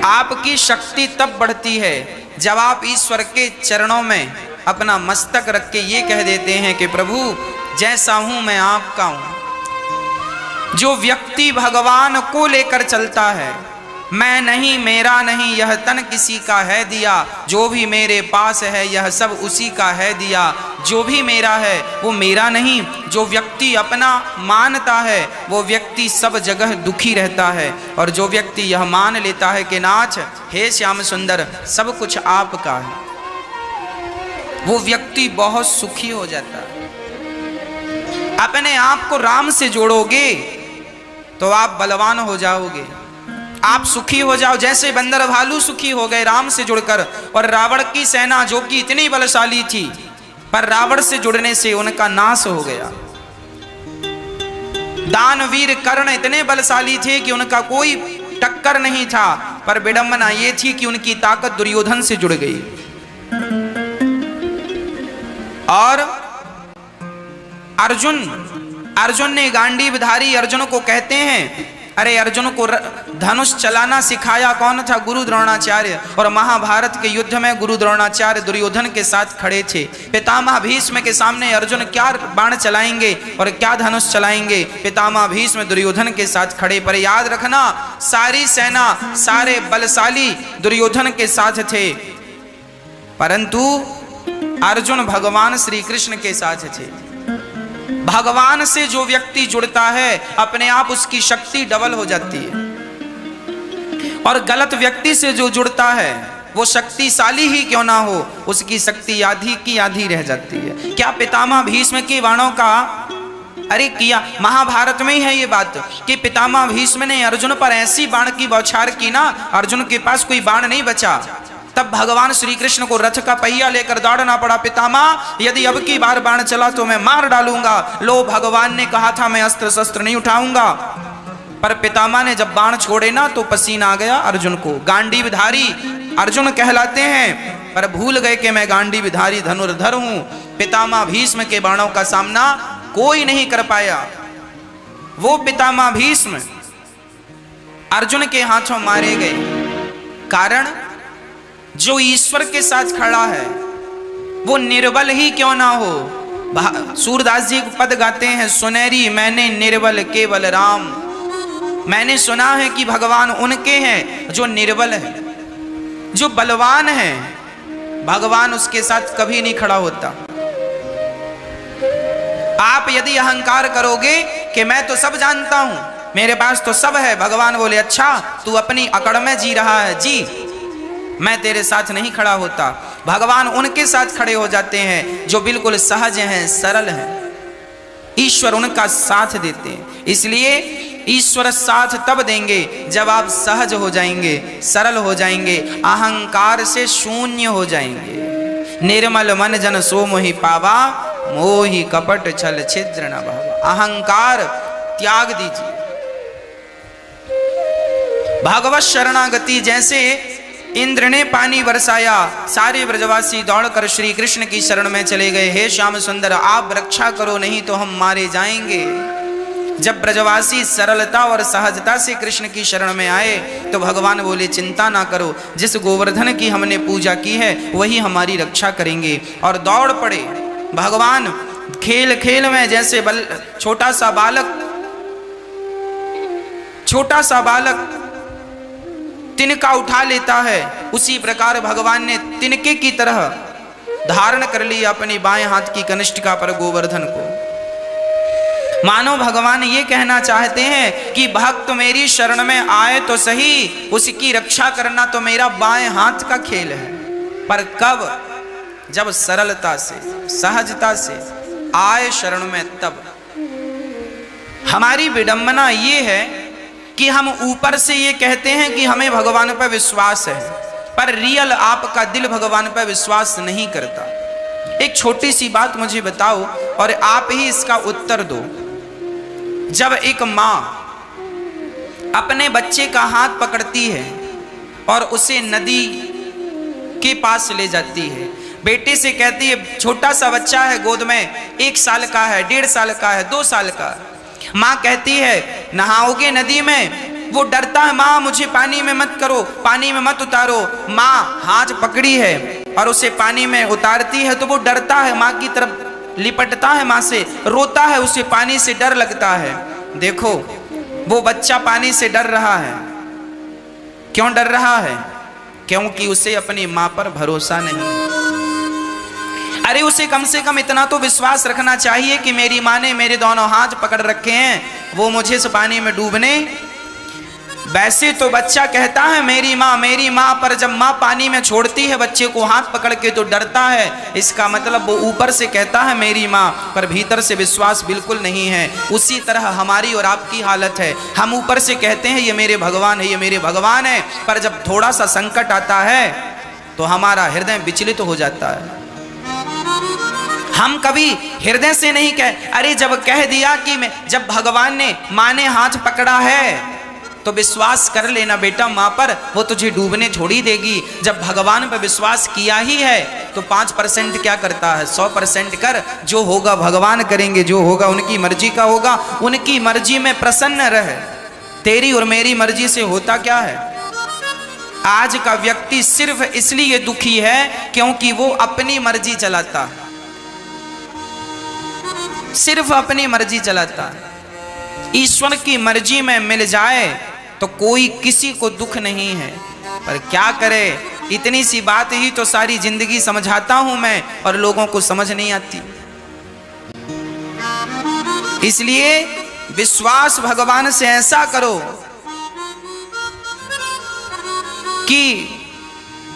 आपकी शक्ति तब बढ़ती है जब आप ईश्वर के चरणों में अपना मस्तक रख के ये कह देते हैं कि प्रभु जैसा हूं मैं आपका हूं। जो व्यक्ति भगवान को लेकर चलता है, मैं नहीं मेरा नहीं यह तन किसी का है दिया, जो भी मेरे पास है यह सब उसी का है दिया। जो भी मेरा है वो मेरा नहीं। जो व्यक्ति अपना मानता है वो व्यक्ति सब जगह दुखी रहता है, और जो व्यक्ति यह मान लेता है कि नाथ हे श्याम सुंदर सब कुछ आपका है, वो व्यक्ति बहुत सुखी हो जाता है। अपने आप को राम से जोड़ोगे तो आप बलवान हो जाओगे, आप सुखी हो जाओ। जैसे बंदर भालू सुखी हो गए राम से जुड़कर, और रावण की सेना जो कि इतनी बलशाली थी पर रावण से जुड़ने से उनका नाश हो गया। दानवीर कर्ण इतने बलशाली थे कि उनका कोई टक्कर नहीं था, पर विडंबना ये थी कि उनकी ताकत दुर्योधन से जुड़ गई। और अर्जुन ने गांडीवधारी अर्जुन को कहते हैं, अरे अर्जुन को धनुष चलाना सिखाया कौन था? गुरु द्रोणाचार्य। और महाभारत के युद्ध में गुरु द्रोणाचार्य दुर्योधन के साथ खड़े थे। पितामह भीष्म के सामने अर्जुन क्या बाण चलाएंगे और क्या धनुष चलाएंगे? पितामह भीष्म दुर्योधन के साथ खड़े। पर याद रखना, सारी सेना सारे बलशाली दुर्योधन के साथ थे, परंतु अर्जुन भगवान श्री कृष्ण के साथ थे। भगवान से जो व्यक्ति जुड़ता है अपने आप उसकी शक्ति डबल हो जाती है, और गलत व्यक्ति से जो जुड़ता है वो शक्तिशाली ही क्यों ना हो उसकी शक्ति आधी की आधी रह जाती है। क्या पितामह भीष्म के बाणों का अरे किया, महाभारत में ही है ये बात कि पितामह भीष्म ने अर्जुन पर ऐसी बाण की बौछार की ना, अर्जुन के पास कोई बाण नहीं बचा। तब भगवान श्री कृष्ण को रथ का पहिया लेकर दौड़ना पड़ा। पितामह यदि अब की बार बाण चला तो मैं मार डालूंगा। लो, भगवान ने कहा था मैं अस्त्र शस्त्र नहीं उठाऊंगा, पर पितामह ने जब बाण छोड़े ना तो पसीना आ गया अर्जुन को। गांडीवधारी अर्जुन कहलाते हैं, पर भूल गए कि मैं गांडीवधारी धनुर्धर हूं। पितामह भीष्म के बाणों का सामना कोई नहीं कर पाया। वो पितामह भीष्म अर्जुन के हाथों मारे गए। कारण जो ईश्वर के साथ खड़ा है वो निर्बल ही क्यों ना हो। सूरदास जी एक पद गाते हैं, सुनेरी मैंने निर्बल केवल राम। मैंने सुना है कि भगवान उनके हैं जो निर्बल है, जो बलवान है, भगवान उसके साथ कभी नहीं खड़ा होता। आप यदि अहंकार करोगे कि मैं तो सब जानता हूं, मेरे पास तो सब है, भगवान बोले अच्छा तू अपनी अकड़ में जी रहा है, जी मैं तेरे साथ नहीं खड़ा होता। भगवान उनके साथ खड़े हो जाते हैं जो बिल्कुल सहज हैं, सरल हैं। ईश्वर उनका साथ देते हैं। इसलिए ईश्वर साथ तब देंगे जब आप सहज हो जाएंगे, सरल हो जाएंगे, अहंकार से शून्य हो जाएंगे। निर्मल मन जन सो मोहि पावा, मोहि कपट छल छिद्र न भावा। अहंकार त्याग दीजिए। भागवत शरणागति जैसे इंद्र ने पानी बरसाया, सारे ब्रजवासी दौड़कर श्री कृष्ण की शरण में चले गए। हे श्याम सुंदर आप रक्षा करो, नहीं तो हम मारे जाएंगे। जब ब्रजवासी सरलता और सहजता से कृष्ण की शरण में आए तो भगवान बोले चिंता ना करो, जिस गोवर्धन की हमने पूजा की है वही हमारी रक्षा करेंगे। और दौड़ पड़े भगवान। खेल खेल में जैसे छोटा सा बालक तिनका उठा लेता है, उसी प्रकार भगवान ने तिनके की तरह धारण कर लिया अपनी बाएं हाथ की कनिष्ठिका पर गोवर्धन को। मानो भगवान ये कहना चाहते हैं कि भक्त मेरी शरण में आए तो सही, उसकी रक्षा करना तो मेरा बाएं हाथ का खेल है। पर कब? जब सरलता से, सहजता से आए शरण में, तब। हमारी विडंबना ये है कि हम ऊपर से ये कहते हैं कि हमें भगवान पर विश्वास है, पर रियल आपका दिल भगवान पर विश्वास नहीं करता। एक छोटी सी बात मुझे बताओ और आप ही इसका उत्तर दो। जब एक माँ अपने बच्चे का हाथ पकड़ती है और उसे नदी के पास ले जाती है, बेटे से कहती है छोटा सा बच्चा है गोद में, 1 साल का है, 1.5 साल का है, 2 साल का। माँ कहती है नहाओगे नदी में? वो डरता है, माँ मुझे पानी में मत करो, पानी में मत उतारो। माँ हाथ पकड़ी है और उसे पानी में उतारती है तो वो डरता है, माँ की तरफ लिपटता है, माँ से रोता है, उसे पानी से डर लगता है। देखो वो बच्चा पानी से डर रहा है। क्यों डर रहा है? क्योंकि उसे अपनी माँ पर भरोसा नहीं। अरे उसे कम से कम इतना तो विश्वास रखना चाहिए कि मेरी माँ ने मेरे दोनों हाथ पकड़ रखे हैं, वो मुझे इस पानी में डूबने। वैसे तो बच्चा कहता है मेरी माँ, पर जब माँ पानी में छोड़ती है बच्चे को हाथ पकड़ के तो डरता है। इसका मतलब वो ऊपर से कहता है मेरी माँ, पर भीतर से विश्वास बिल्कुल नहीं है। उसी तरह हमारी और आपकी हालत है। हम ऊपर से कहते हैं ये मेरे भगवान है, ये मेरे भगवान है, पर जब थोड़ा सा संकट आता है तो हमारा हृदय विचलित हो जाता है। हम कभी हृदय से नहीं अरे जब कह दिया कि जब भगवान ने माँ ने हाथ पकड़ा है तो विश्वास कर लेना बेटा माँ पर, वो तुझे डूबने छोड़ी देगी। जब भगवान पर विश्वास किया ही है तो 5% क्या करता है, 100% कर। जो होगा भगवान करेंगे, जो होगा उनकी मर्जी का होगा। उनकी मर्जी में प्रसन्न रहे, तेरी और मेरी मर्जी से होता क्या है। आज का व्यक्ति सिर्फ इसलिए दुखी है क्योंकि वो अपनी मर्जी चलाता है, सिर्फ अपनी मर्जी चलाता है। ईश्वर की मर्जी में मिल जाए तो कोई किसी को दुख नहीं है, पर क्या करे, इतनी सी बात ही तो सारी जिंदगी समझाता हूं मैं और लोगों को समझ नहीं आती। इसलिए विश्वास भगवान से ऐसा करो कि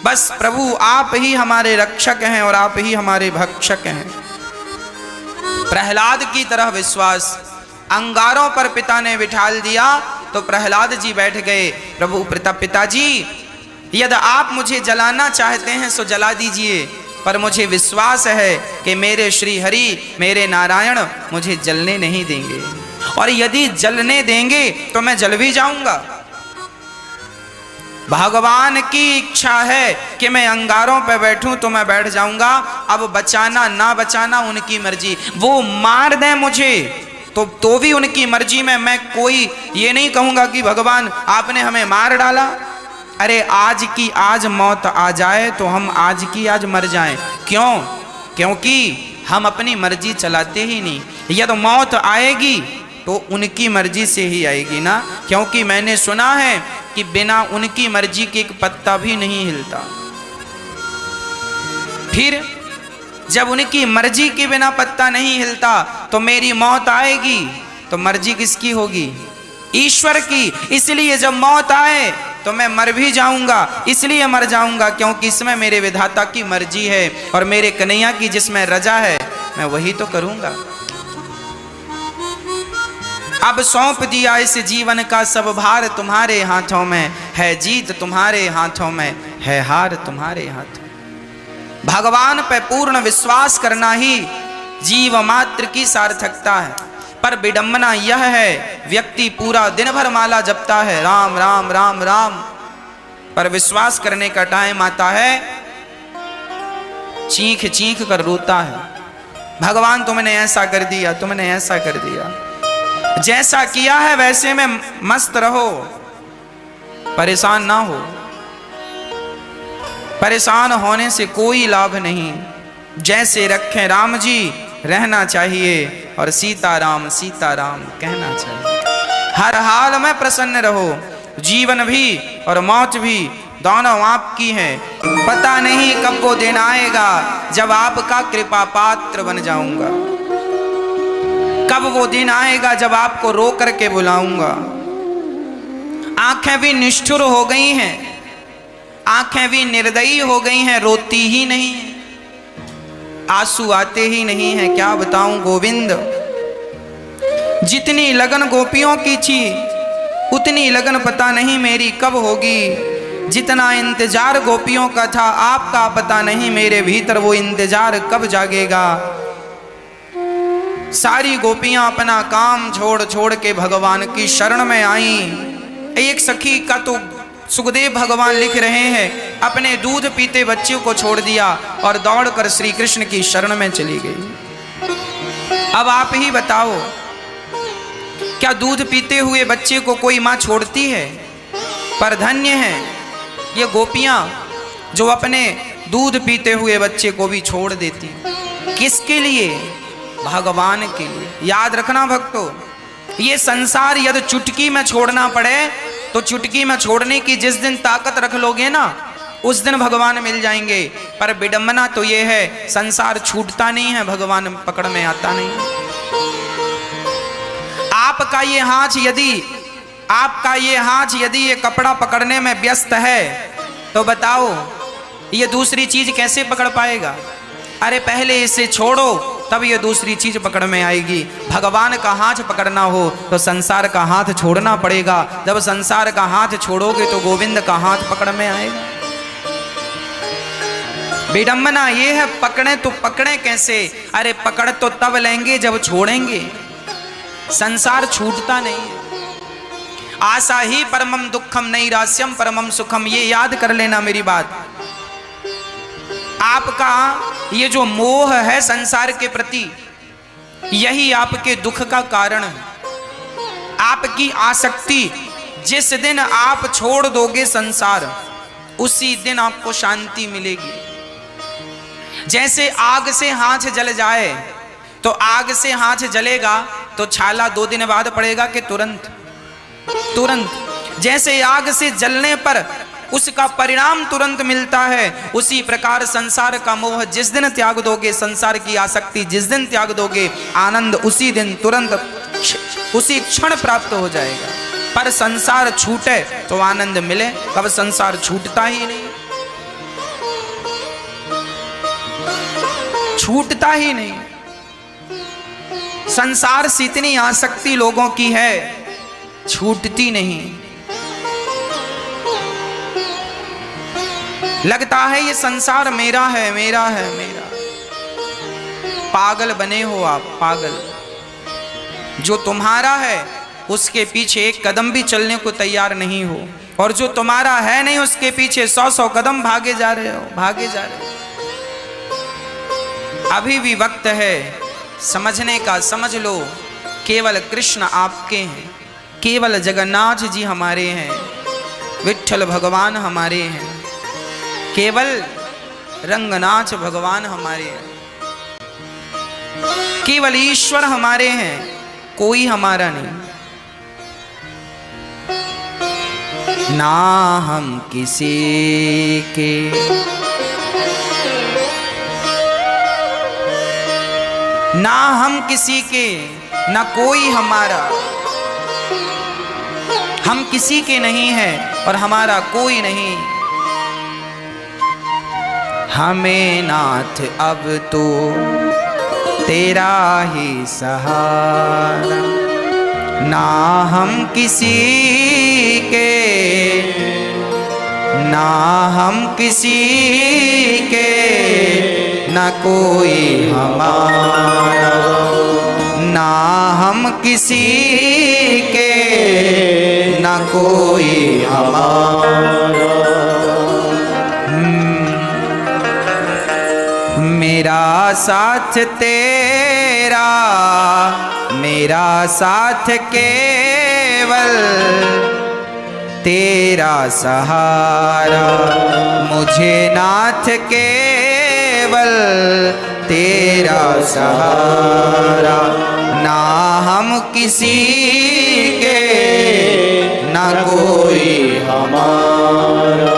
बस प्रभु आप ही हमारे रक्षक हैं और आप ही हमारे भक्षक हैं। प्रहलाद की तरह विश्वास अंगारों पर पिता ने बिठाल दिया तो प्रहलाद जी बैठ गए। प्रभु पिताजी यदि आप मुझे जलाना चाहते हैं सो जला दीजिए, पर मुझे विश्वास है कि मेरे श्री हरि, मेरे नारायण मुझे जलने नहीं देंगे, और यदि जलने देंगे तो मैं जल भी जाऊंगा। भगवान की इच्छा है कि मैं अंगारों पर बैठूं तो मैं बैठ जाऊंगा। अब बचाना ना बचाना उनकी मर्जी। वो मार दें मुझे तो भी उनकी मर्जी में। मैं कोई ये नहीं कहूंगा कि भगवान आपने हमें मार डाला। अरे आज की आज मौत आ जाए तो हम आज की आज मर जाएं। क्यों? क्योंकि हम अपनी मर्जी चलाते ही नहीं। यदि मौत आएगी तो उनकी मर्जी से ही आएगी ना, क्योंकि मैंने सुना है कि बिना उनकी मर्जी के एक पत्ता भी नहीं हिलता। फिर जब उनकी मर्जी के बिना पत्ता नहीं हिलता तो मेरी मौत आएगी तो मर्जी किसकी होगी? ईश्वर की। इसलिए जब मौत आए तो मैं मर भी जाऊंगा, इसलिए मर जाऊंगा क्योंकि इसमें मेरे विधाता की मर्जी है और मेरे कन्हैया की जिसमें रजा है मैं वही तो करूंगा। अब सौंप दिया इस जीवन का सब भार, तुम्हारे हाथों में है जीत, तुम्हारे हाथों में है हार, तुम्हारे हाथों। भगवान पे पूर्ण विश्वास करना ही जीव मात्र की सार्थकता है। पर विडंबना यह है, व्यक्ति पूरा दिन भर माला जपता है, राम राम राम राम, पर विश्वास करने का टाइम आता है चीख चीख कर रोता है, भगवान तुमने ऐसा कर दिया, तुमने ऐसा कर दिया। जैसा किया है वैसे में मस्त रहो, परेशान ना हो। परेशान होने से कोई लाभ नहीं। जैसे रखें राम जी रहना चाहिए और सीताराम सीताराम कहना चाहिए। हर हाल में प्रसन्न रहो। जीवन भी और मौत भी दोनों आपकी है। पता नहीं कब वो दिन आएगा जब आपका कृपा पात्र बन जाऊंगा, कब वो दिन आएगा जब आपको रो करके बुलाऊंगा। आंखें भी निष्ठुर हो गई हैं, आंखें भी निर्दयी हो गई हैं, रोती ही नहीं, आंसू आते ही नहीं हैं। क्या बताऊं गोविंद, जितनी लगन गोपियों की थी उतनी लगन पता नहीं मेरी कब होगी। जितना इंतजार गोपियों का था आपका पता नहीं मेरे भीतर वो इंतजार कब जागेगा। सारी गोपियां अपना काम छोड़ छोड़ के भगवान की शरण में आईं। एक सखी का तो सुखदेव भगवान लिख रहे हैं, अपने दूध पीते बच्चे को छोड़ दिया और दौड़कर श्री कृष्ण की शरण में चली गई। अब आप ही बताओ, क्या दूध पीते हुए बच्चे को कोई मां छोड़ती है? पर धन्य है ये गोपियां जो अपने दूध पीते हुए बच्चे को भी छोड़ देती। किसके लिए? भगवान के लिए। याद रखना भक्तों, ये संसार यदि चुटकी में छोड़ना पड़े तो चुटकी में छोड़ने की जिस दिन ताकत रख लोगे ना उस दिन भगवान मिल जाएंगे। पर विडंबना तो ये है, संसार छूटता नहीं है, भगवान पकड़ में आता नहीं। आपका ये हाथ यदि ये कपड़ा पकड़ने में व्यस्त है तो बताओ ये दूसरी चीज कैसे पकड़ पाएगा? अरे पहले इसे छोड़ो तब ये दूसरी चीज पकड़ में आएगी। भगवान का हाथ पकड़ना हो तो संसार का हाथ छोड़ना पड़ेगा। जब संसार का हाथ छोड़ोगे तो गोविंद का हाथ पकड़ में आएगा। विडंबना ये है, पकड़े तो पकड़े कैसे? अरे पकड़ तो तब लेंगे जब छोड़ेंगे। संसार छूटता नहीं है। आशा ही परमम दुखम नैरास्यम परमम सुखम, ये याद कर लेना मेरी बात। आपका ये जो मोह है संसार के प्रति, यही आपके दुख का कारण है। आपकी आसक्ति, जिस दिन आप छोड़ दोगे संसार उसी दिन आपको शांति मिलेगी। जैसे आग से हाथ जल जाए तो आग से हाथ जलेगा तो छाला 2 दिन बाद पड़ेगा कि तुरंत? जैसे आग से जलने पर उसका परिणाम तुरंत मिलता है, उसी प्रकार संसार का मोह जिस दिन त्याग दोगे, संसार की आसक्ति जिस दिन त्याग दोगे, आनंद उसी दिन तुरंत उसी क्षण प्राप्त हो जाएगा। पर संसार छूटे तो आनंद मिले, कब संसार छूटता ही नहीं, छूटता ही नहीं। संसार से इतनी आसक्ति लोगों की है, छूटती नहीं। लगता है ये संसार मेरा है, मेरा है, मेरा। पागल बने हो आप, पागल। जो तुम्हारा है उसके पीछे एक कदम भी चलने को तैयार नहीं हो, और जो तुम्हारा है नहीं उसके पीछे 100-100 कदम भागे जा रहे हो, भागे जा रहे हो। अभी भी वक्त है समझने का, समझ लो। केवल कृष्ण आपके हैं, केवल जगन्नाथ जी हमारे हैं, विट्ठल भगवान हमारे हैं, केवल रंगनाथ भगवान हमारे हैं, केवल ईश्वर हमारे हैं, कोई हमारा नहीं। ना हम किसी के ना हम किसी के, ना कोई हमारा, हम किसी के नहीं हैं और हमारा कोई नहीं। हमें नाथ अब तो तेरा ही सहारा, ना हम किसी के, ना हम किसी के, ना कोई हमारा, ना हम किसी के, ना कोई हमारा। मेरा साथ तेरा, मेरा साथ केवल तेरा सहारा, मुझे नाथ केवल तेरा सहारा, ना हम किसी के, ना कोई हमारा,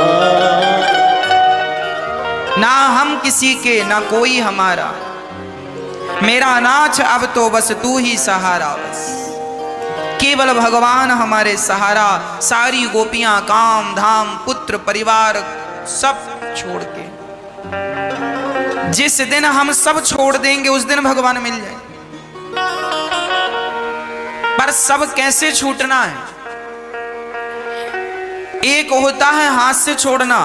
ना हम किसी के, ना कोई हमारा। मेरा नाथ अब तो बस तू ही सहारा, बस केवल भगवान हमारे सहारा। सारी गोपियां काम धाम पुत्र परिवार सब छोड़ के, जिस दिन हम सब छोड़ देंगे उस दिन भगवान मिल जाए। पर सब कैसे छूटना है? एक होता है हाथ से छोड़ना,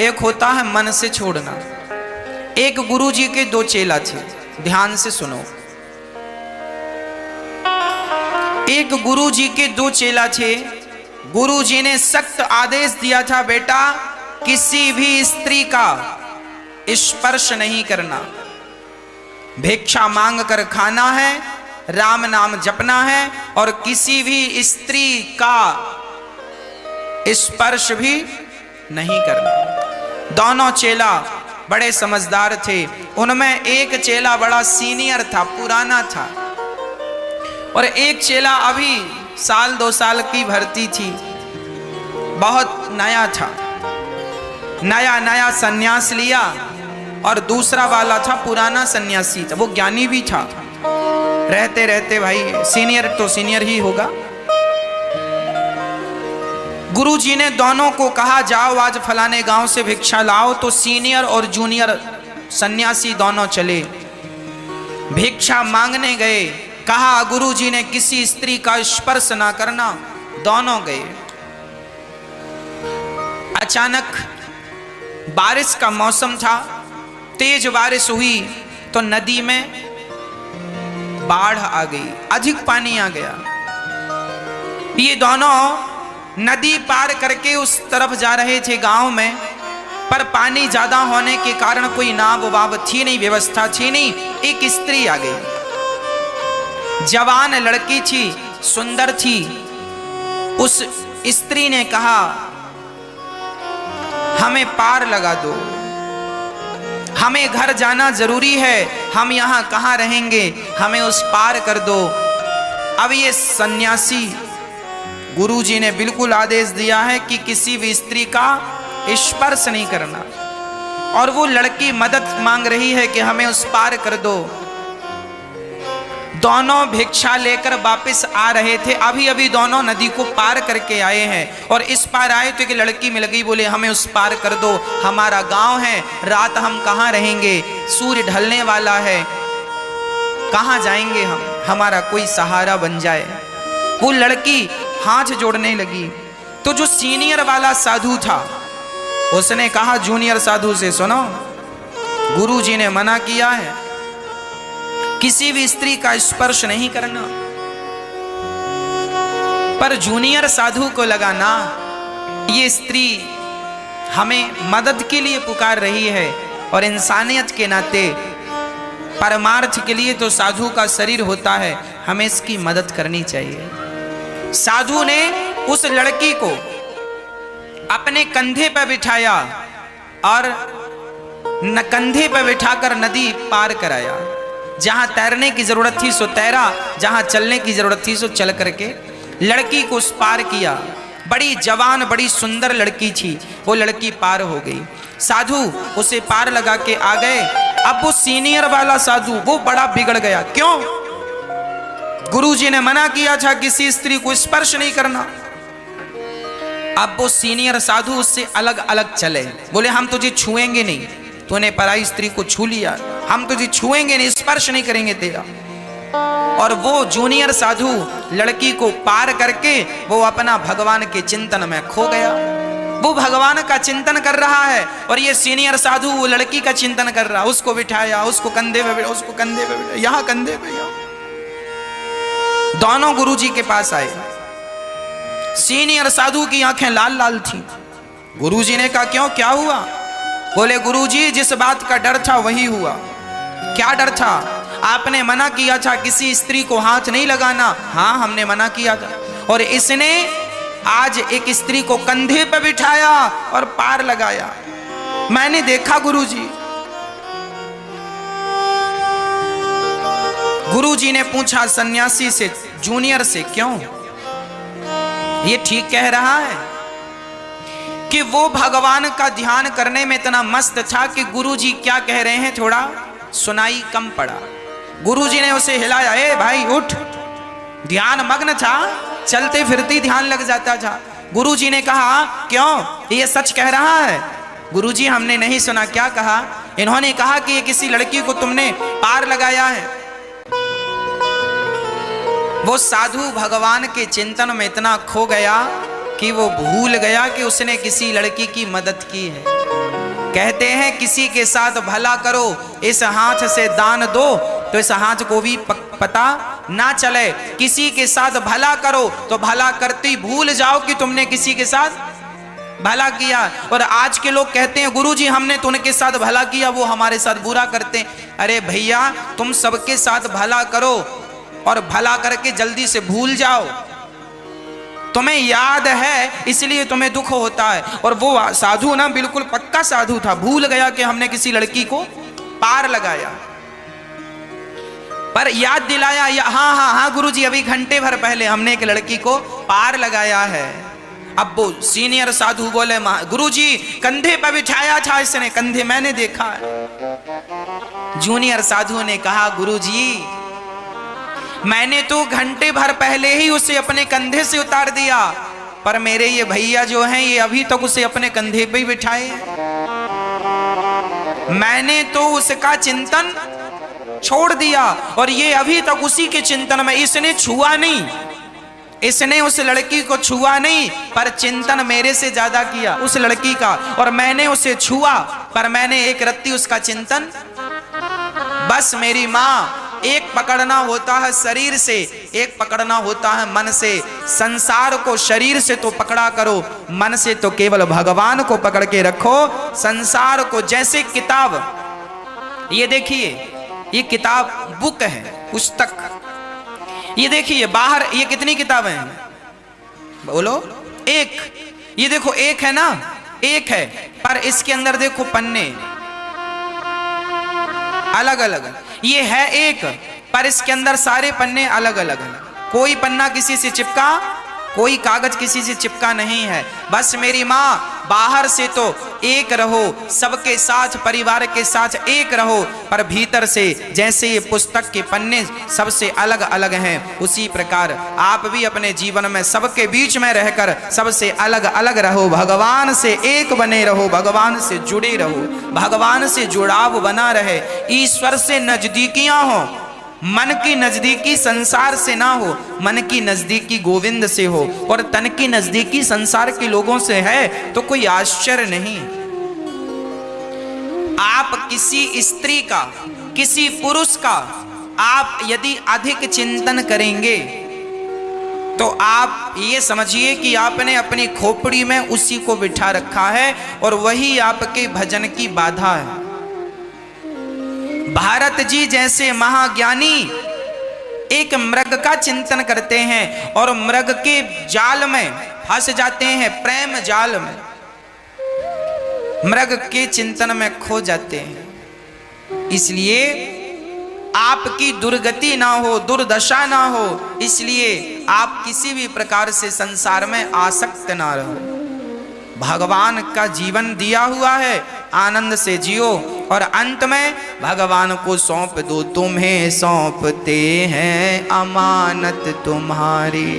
एक होता है मन से छोड़ना। एक गुरु जी के दो चेला थे, ध्यान से सुनो। एक गुरु जी के दो चेला थे। गुरु जी ने सख्त आदेश दिया था, बेटा किसी भी स्त्री का स्पर्श नहीं करना, भिक्षा मांग कर खाना है, राम नाम जपना है और किसी भी स्त्री का स्पर्श भी नहीं करना। दोनों चेला बड़े समझदार थे। उनमें एक चेला बड़ा सीनियर था, पुराना था, और एक चेला अभी साल 2 साल की भर्ती थी, बहुत नया था, नया नया सन्यास लिया। और दूसरा वाला था पुराना सन्यासी था, वो ज्ञानी भी था। रहते रहते भाई सीनियर तो सीनियर ही होगा। गुरु जी ने दोनों को कहा, जाओ आज फलाने गांव से भिक्षा लाओ। तो सीनियर और जूनियर सन्यासी दोनों चले, भिक्षा मांगने गए। कहा गुरु जी ने किसी स्त्री का स्पर्श ना करना। दोनों गए। अचानक बारिश का मौसम था, तेज बारिश हुई तो नदी में बाढ़ आ गई, अधिक पानी आ गया। ये दोनों नदी पार करके उस तरफ जा रहे थे गांव में, पर पानी ज्यादा होने के कारण कोई नाव वाव थी नहीं, व्यवस्था थी नहीं। एक स्त्री आ गई, जवान लड़की थी, सुंदर थी। उस स्त्री ने कहा, हमें पार लगा दो, हमें घर जाना जरूरी है, हम यहाँ कहाँ रहेंगे, हमें उस पार कर दो। अब ये सन्यासी, गुरुजी ने बिल्कुल आदेश दिया है कि किसी भी स्त्री का स्पर्श नहीं करना, और वो लड़की मदद मांग रही है कि हमें उस पार कर दो। दोनों भिक्षा लेकर वापस आ रहे थे, अभी अभी दोनों नदी को पार करके आए हैं, और इस पार आए तो एक लड़की मिल गई, बोले हमें उस पार कर दो, हमारा गांव है, रात हम कहाँ रहेंगे, सूर्य ढलने वाला है, कहाँ जाएंगे हम, हमारा कोई सहारा बन जाए। वो लड़की हाथ जोड़ने लगी तो जो सीनियर वाला साधु था उसने कहा जूनियर साधु से, सुनो गुरुजी ने मना किया है किसी भी स्त्री का स्पर्श नहीं करना। पर जूनियर साधु को लगा ना, ये स्त्री हमें मदद के लिए पुकार रही है, और इंसानियत के नाते परमार्थ के लिए तो साधु का शरीर होता है, हमें इसकी मदद करनी चाहिए। साधु ने उस लड़की को अपने कंधे पर बिठाया और कंधे पर बिठाकर नदी पार कराया। जहां तैरने की जरूरत थी सो तैरा, जहां चलने की जरूरत थी सो चल करके लड़की को उस पार किया। बड़ी जवान बड़ी सुंदर लड़की थी, वो लड़की पार हो गई। साधु उसे पार लगा के आ गए। अब वो सीनियर वाला साधु वो बड़ा बिगड़ गया। क्यों? गुरुजी ने मना किया था किसी स्त्री को स्पर्श नहीं करना। अब वो सीनियर साधु उससे अलग अलग चले, बोले हम तुझे छुएंगे नहीं, तूने पराई स्त्री को छू लिया, हम तुझे छुएंगे नहीं, स्पर्श नहीं करेंगे तेरा। और वो जूनियर साधु लड़की को पार करके वो अपना भगवान के चिंतन में खो गया। वो भगवान का चिंतन कर रहा है और ये सीनियर साधु वो लड़की का चिंतन कर रहा। उसको बिठाया, उसको कंधे पे बिठाया, उसको कंधे पे बिठाया, यहाँ कंधे पे, यहाँ। दोनों गुरुजी के पास आए। सीनियर साधु की आंखें लाल लाल थी। गुरुजी ने कहा क्यों, क्या हुआ? बोले गुरुजी जिस बात का डर था वही हुआ। क्या डर था? आपने मना किया था किसी स्त्री को हाथ नहीं लगाना। हाँ हमने मना किया था, और इसने आज एक स्त्री को कंधे पर बिठाया और पार लगाया। मैंने देखा गुरुजी। गुरुजी ने पूछा सन्यासी से, जूनियर से, क्यों? ये ठीक कह रहा है कि वो भगवान का ध्यान करने में इतना मस्त था कि गुरुजी क्या कह रहे हैं थोड़ा सुनाई कम पड़ा। गुरुजी ने उसे हिलाया, ए भाई उठ। ध्यान मग्न था, चलते फिरते ध्यान लग जाता था। गुरुजी ने कहा क्यों, ये सच कह रहा है? गुरुजी हमने नहीं सुना। क्या कहा? इन्होंने कहा कि ये किसी लड़की को तुमने पार लगाया है। वो साधु भगवान के चिंतन में इतना खो गया कि वो भूल गया कि उसने किसी लड़की की मदद की है। कहते हैं किसी के साथ भला करो, इस हाथ से दान दो तो इस हाथ को भी पता ना चले। किसी के साथ भला करो तो भला करती भूल जाओ कि तुमने किसी के साथ भला किया। और आज के लोग कहते हैं गुरुजी हमने तो उनके साथ भला किया, वो हमारे साथ बुरा करते हैं। अरे भैया तुम सबके साथ भला करो और भला करके जल्दी से भूल जाओ। तुम्हें याद है इसलिए तुम्हें दुख होता है। और वो साधु ना बिल्कुल पक्का साधु था, भूल गया कि हमने किसी लड़की को पार लगाया, पर याद दिलाया, हाँ हाँ हाँ गुरुजी अभी घंटे भर पहले हमने एक लड़की को पार लगाया है। अब वो सीनियर साधु बोले गुरुजी कंधे पर बिठाया था इसने, कंधे मैंने देखा है। जूनियर साधु ने कहा गुरुजी मैंने तो घंटे भर पहले ही उसे अपने कंधे से उतार दिया, पर मेरे ये भैया जो हैं ये अभी तक उसे अपने कंधे पे ही बिठाए। मैंने तो उसका चिंतन छोड़ दिया और ये अभी तक उसी के चिंतन में। इसने छुआ नहीं, इसने उस लड़की को छुआ नहीं, पर चिंतन मेरे से ज्यादा किया उस लड़की का। और मैंने उसे छुआ पर मैंने एक रत्ती उसका चिंतन। बस मेरी माँ, एक पकड़ना होता है शरीर से, एक पकड़ना होता है मन से। संसार को शरीर से तो पकड़ा करो, मन से तो केवल भगवान को पकड़ के रखो। संसार को जैसे किताब, ये देखिए ये किताब बुक है, पुस्तक। ये देखिए बाहर ये कितनी किताबें हैं बोलो? एक। ये देखो एक है ना, एक है, पर इसके अंदर देखो पन्ने अलग अलग। ये है एक, पर इसके अंदर सारे पन्ने अलग अलग हैं। कोई पन्ना किसी से चिपका, कोई कागज किसी से चिपका नहीं है। बस मेरी माँ बाहर से तो एक रहो, सबके साथ परिवार के साथ एक रहो, पर भीतर से जैसे ये पुस्तक के पन्ने सबसे अलग अलग हैं, उसी प्रकार आप भी अपने जीवन में सबके बीच में रहकर सबसे अलग अलग रहो। भगवान से एक बने रहो, भगवान से जुड़े रहो, भगवान से जुड़ाव बना रहे। ईश्वर से नजदीकियां हो, मन की नजदीकी संसार से ना हो, मन की नजदीकी गोविंद से हो। और तन की नजदीकी संसार के लोगों से है तो कोई आश्चर्य नहीं। आप किसी स्त्री का, किसी पुरुष का आप यदि अधिक चिंतन करेंगे तो आप ये समझिए कि आपने अपनी खोपड़ी में उसी को बिठा रखा है और वही आपके भजन की बाधा है। भारत जी जैसे महाज्ञानी एक मृग का चिंतन करते हैं और मृग के जाल में फंस जाते हैं, प्रेम जाल में, मृग के चिंतन में खो जाते हैं। इसलिए आपकी दुर्गति ना हो, दुर्दशा ना हो, इसलिए आप किसी भी प्रकार से संसार में आसक्त ना रहो। भगवान का जीवन दिया हुआ है, आनंद से जियो और अंत में भगवान को सौंप दो। तुम्हें सौंपते हैं अमानत तुम्हारी।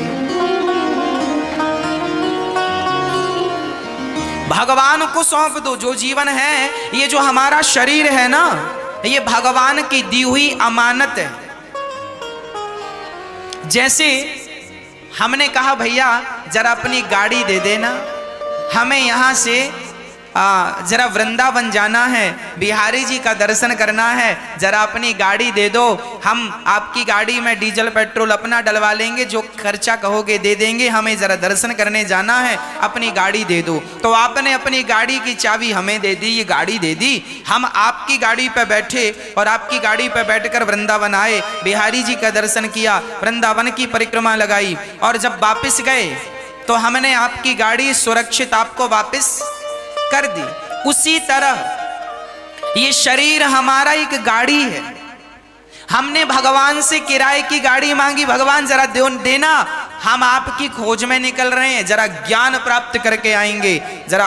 भगवान को सौंप दो। जो जीवन है, ये जो हमारा शरीर है ना, ये भगवान की दी हुई अमानत है। जैसे हमने कहा भैया जरा अपनी गाड़ी दे देना, हमें यहाँ से जरा वृंदावन जाना है, बिहारी जी का दर्शन करना है, जरा अपनी गाड़ी दे दो, हम आपकी गाड़ी में डीजल पेट्रोल अपना डलवा लेंगे, जो खर्चा कहोगे दे देंगे, हमें जरा दर्शन करने जाना है, अपनी गाड़ी दे दो। तो आपने अपनी गाड़ी की चाबी हमें दे दी, ये गाड़ी दे दी, हम आपकी गाड़ी पे बैठे और आपकी गाड़ी पे बैठकर वृंदावन आए, बिहारी जी का दर्शन किया, वृंदावन की परिक्रमा लगाई और जब वापिस गए तो हमने आपकी गाड़ी सुरक्षित आपको वापस कर दी। उसी तरह ये शरीर हमारा एक गाड़ी है, हमने भगवान से किराए की गाड़ी मांगी, भगवान जरा देना, हम आपकी खोज में निकल रहे हैं, जरा ज्ञान प्राप्त करके आएंगे, जरा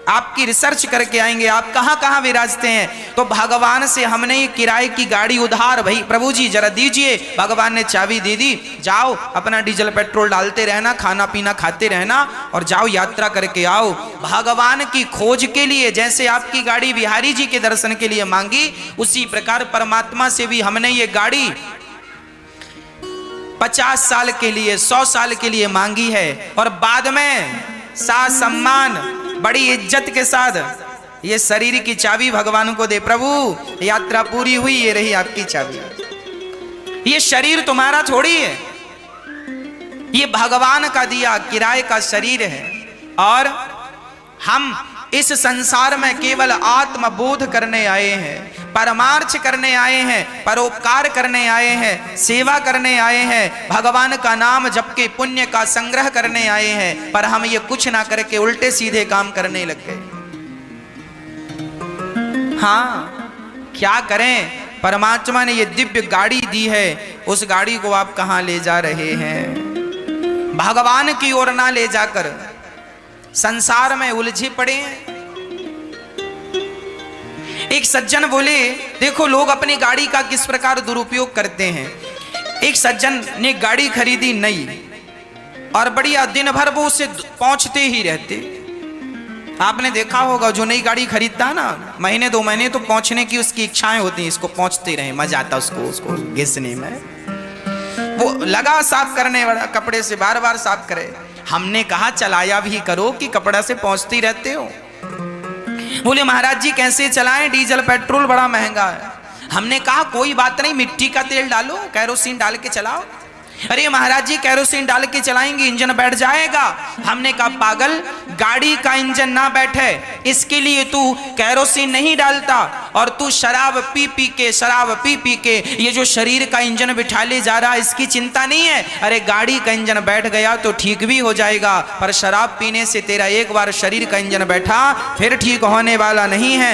आपकी रिसर्च करके आएंगे, आप कहां कहां विराजते हैं। तो भगवान से हमने ये किराए की गाड़ी उधार, भाई प्रभु जी जरा दीजिए, भगवान ने चाबी दे दी, जाओ अपना डीजल पेट्रोल डालते रहना, खाना पीना खाते रहना और जाओ यात्रा करके आओ। भगवान की खोज के लिए जैसे आपकी गाड़ी बिहारी जी के दर्शन के लिए मांगी, उसी प्रकार परमात्मा से भी हमने ये गाड़ी 50 साल के लिए, 100 साल के लिए मांगी है और बाद में साथ सम्मान बड़ी इज्जत के साथ ये शरीर की चाबी भगवान को दे, प्रभु यात्रा पूरी हुई, ये रही आपकी चाबी। ये शरीर तुम्हारा थोड़ी है, ये भगवान का दिया किराए का शरीर है और हम इस संसार में केवल आत्मबोध करने आए हैं, परमार्थ करने आए हैं, परोपकार करने आए हैं, सेवा करने आए हैं, भगवान का नाम जप के पुण्य का संग्रह करने आए हैं। पर हम ये कुछ ना करके उल्टे सीधे काम करने लग गए। हाँ, क्या करें, परमात्मा ने ये दिव्य गाड़ी दी है, उस गाड़ी को आप कहां ले जा रहे हैं? भगवान की ओर ना ले जाकर संसार में उलझे पड़े हैं। एक सज्जन बोले, देखो लोग अपनी गाड़ी का किस प्रकार दुरुपयोग करते हैं। एक सज्जन ने गाड़ी खरीदी नई और बढ़िया, दिन भर वो उसे पहुंचते ही रहते। आपने देखा होगा जो नई गाड़ी खरीदता है ना, महीने 2 महीने तो पहुंचने की उसकी इच्छाएं होती हैं, इसको पहुंचते रहे, मजा आता उसको घिसने में। वो लगा साफ करने वाला, कपड़े से बार बार साफ करे। हमने कहा चलाया भी करो कि कपड़ा से पहुंचते रहते हो। बोले महाराज जी कैसे चलाएं, डीजल पेट्रोल बड़ा महंगा है। हमने कहा कोई बात नहीं, मिट्टी का तेल डालो, कैरोसिन डाल के चलाओ। अरे महाराज जी कैरोसिन डाल के चलाएंगे इंजन बैठ जाएगा। हमने कहा पागल, गाड़ी का इंजन ना बैठे इसके लिए तू कैरोसिन नहीं डालता और तू शराब पी पी के ये जो शरीर का इंजन बिठा ले जा रहा है इसकी चिंता नहीं है। अरे गाड़ी का इंजन बैठ गया तो ठीक भी हो जाएगा, पर शराब पीने से तेरा एक बार शरीर का इंजन बैठा फिर ठीक होने वाला नहीं है।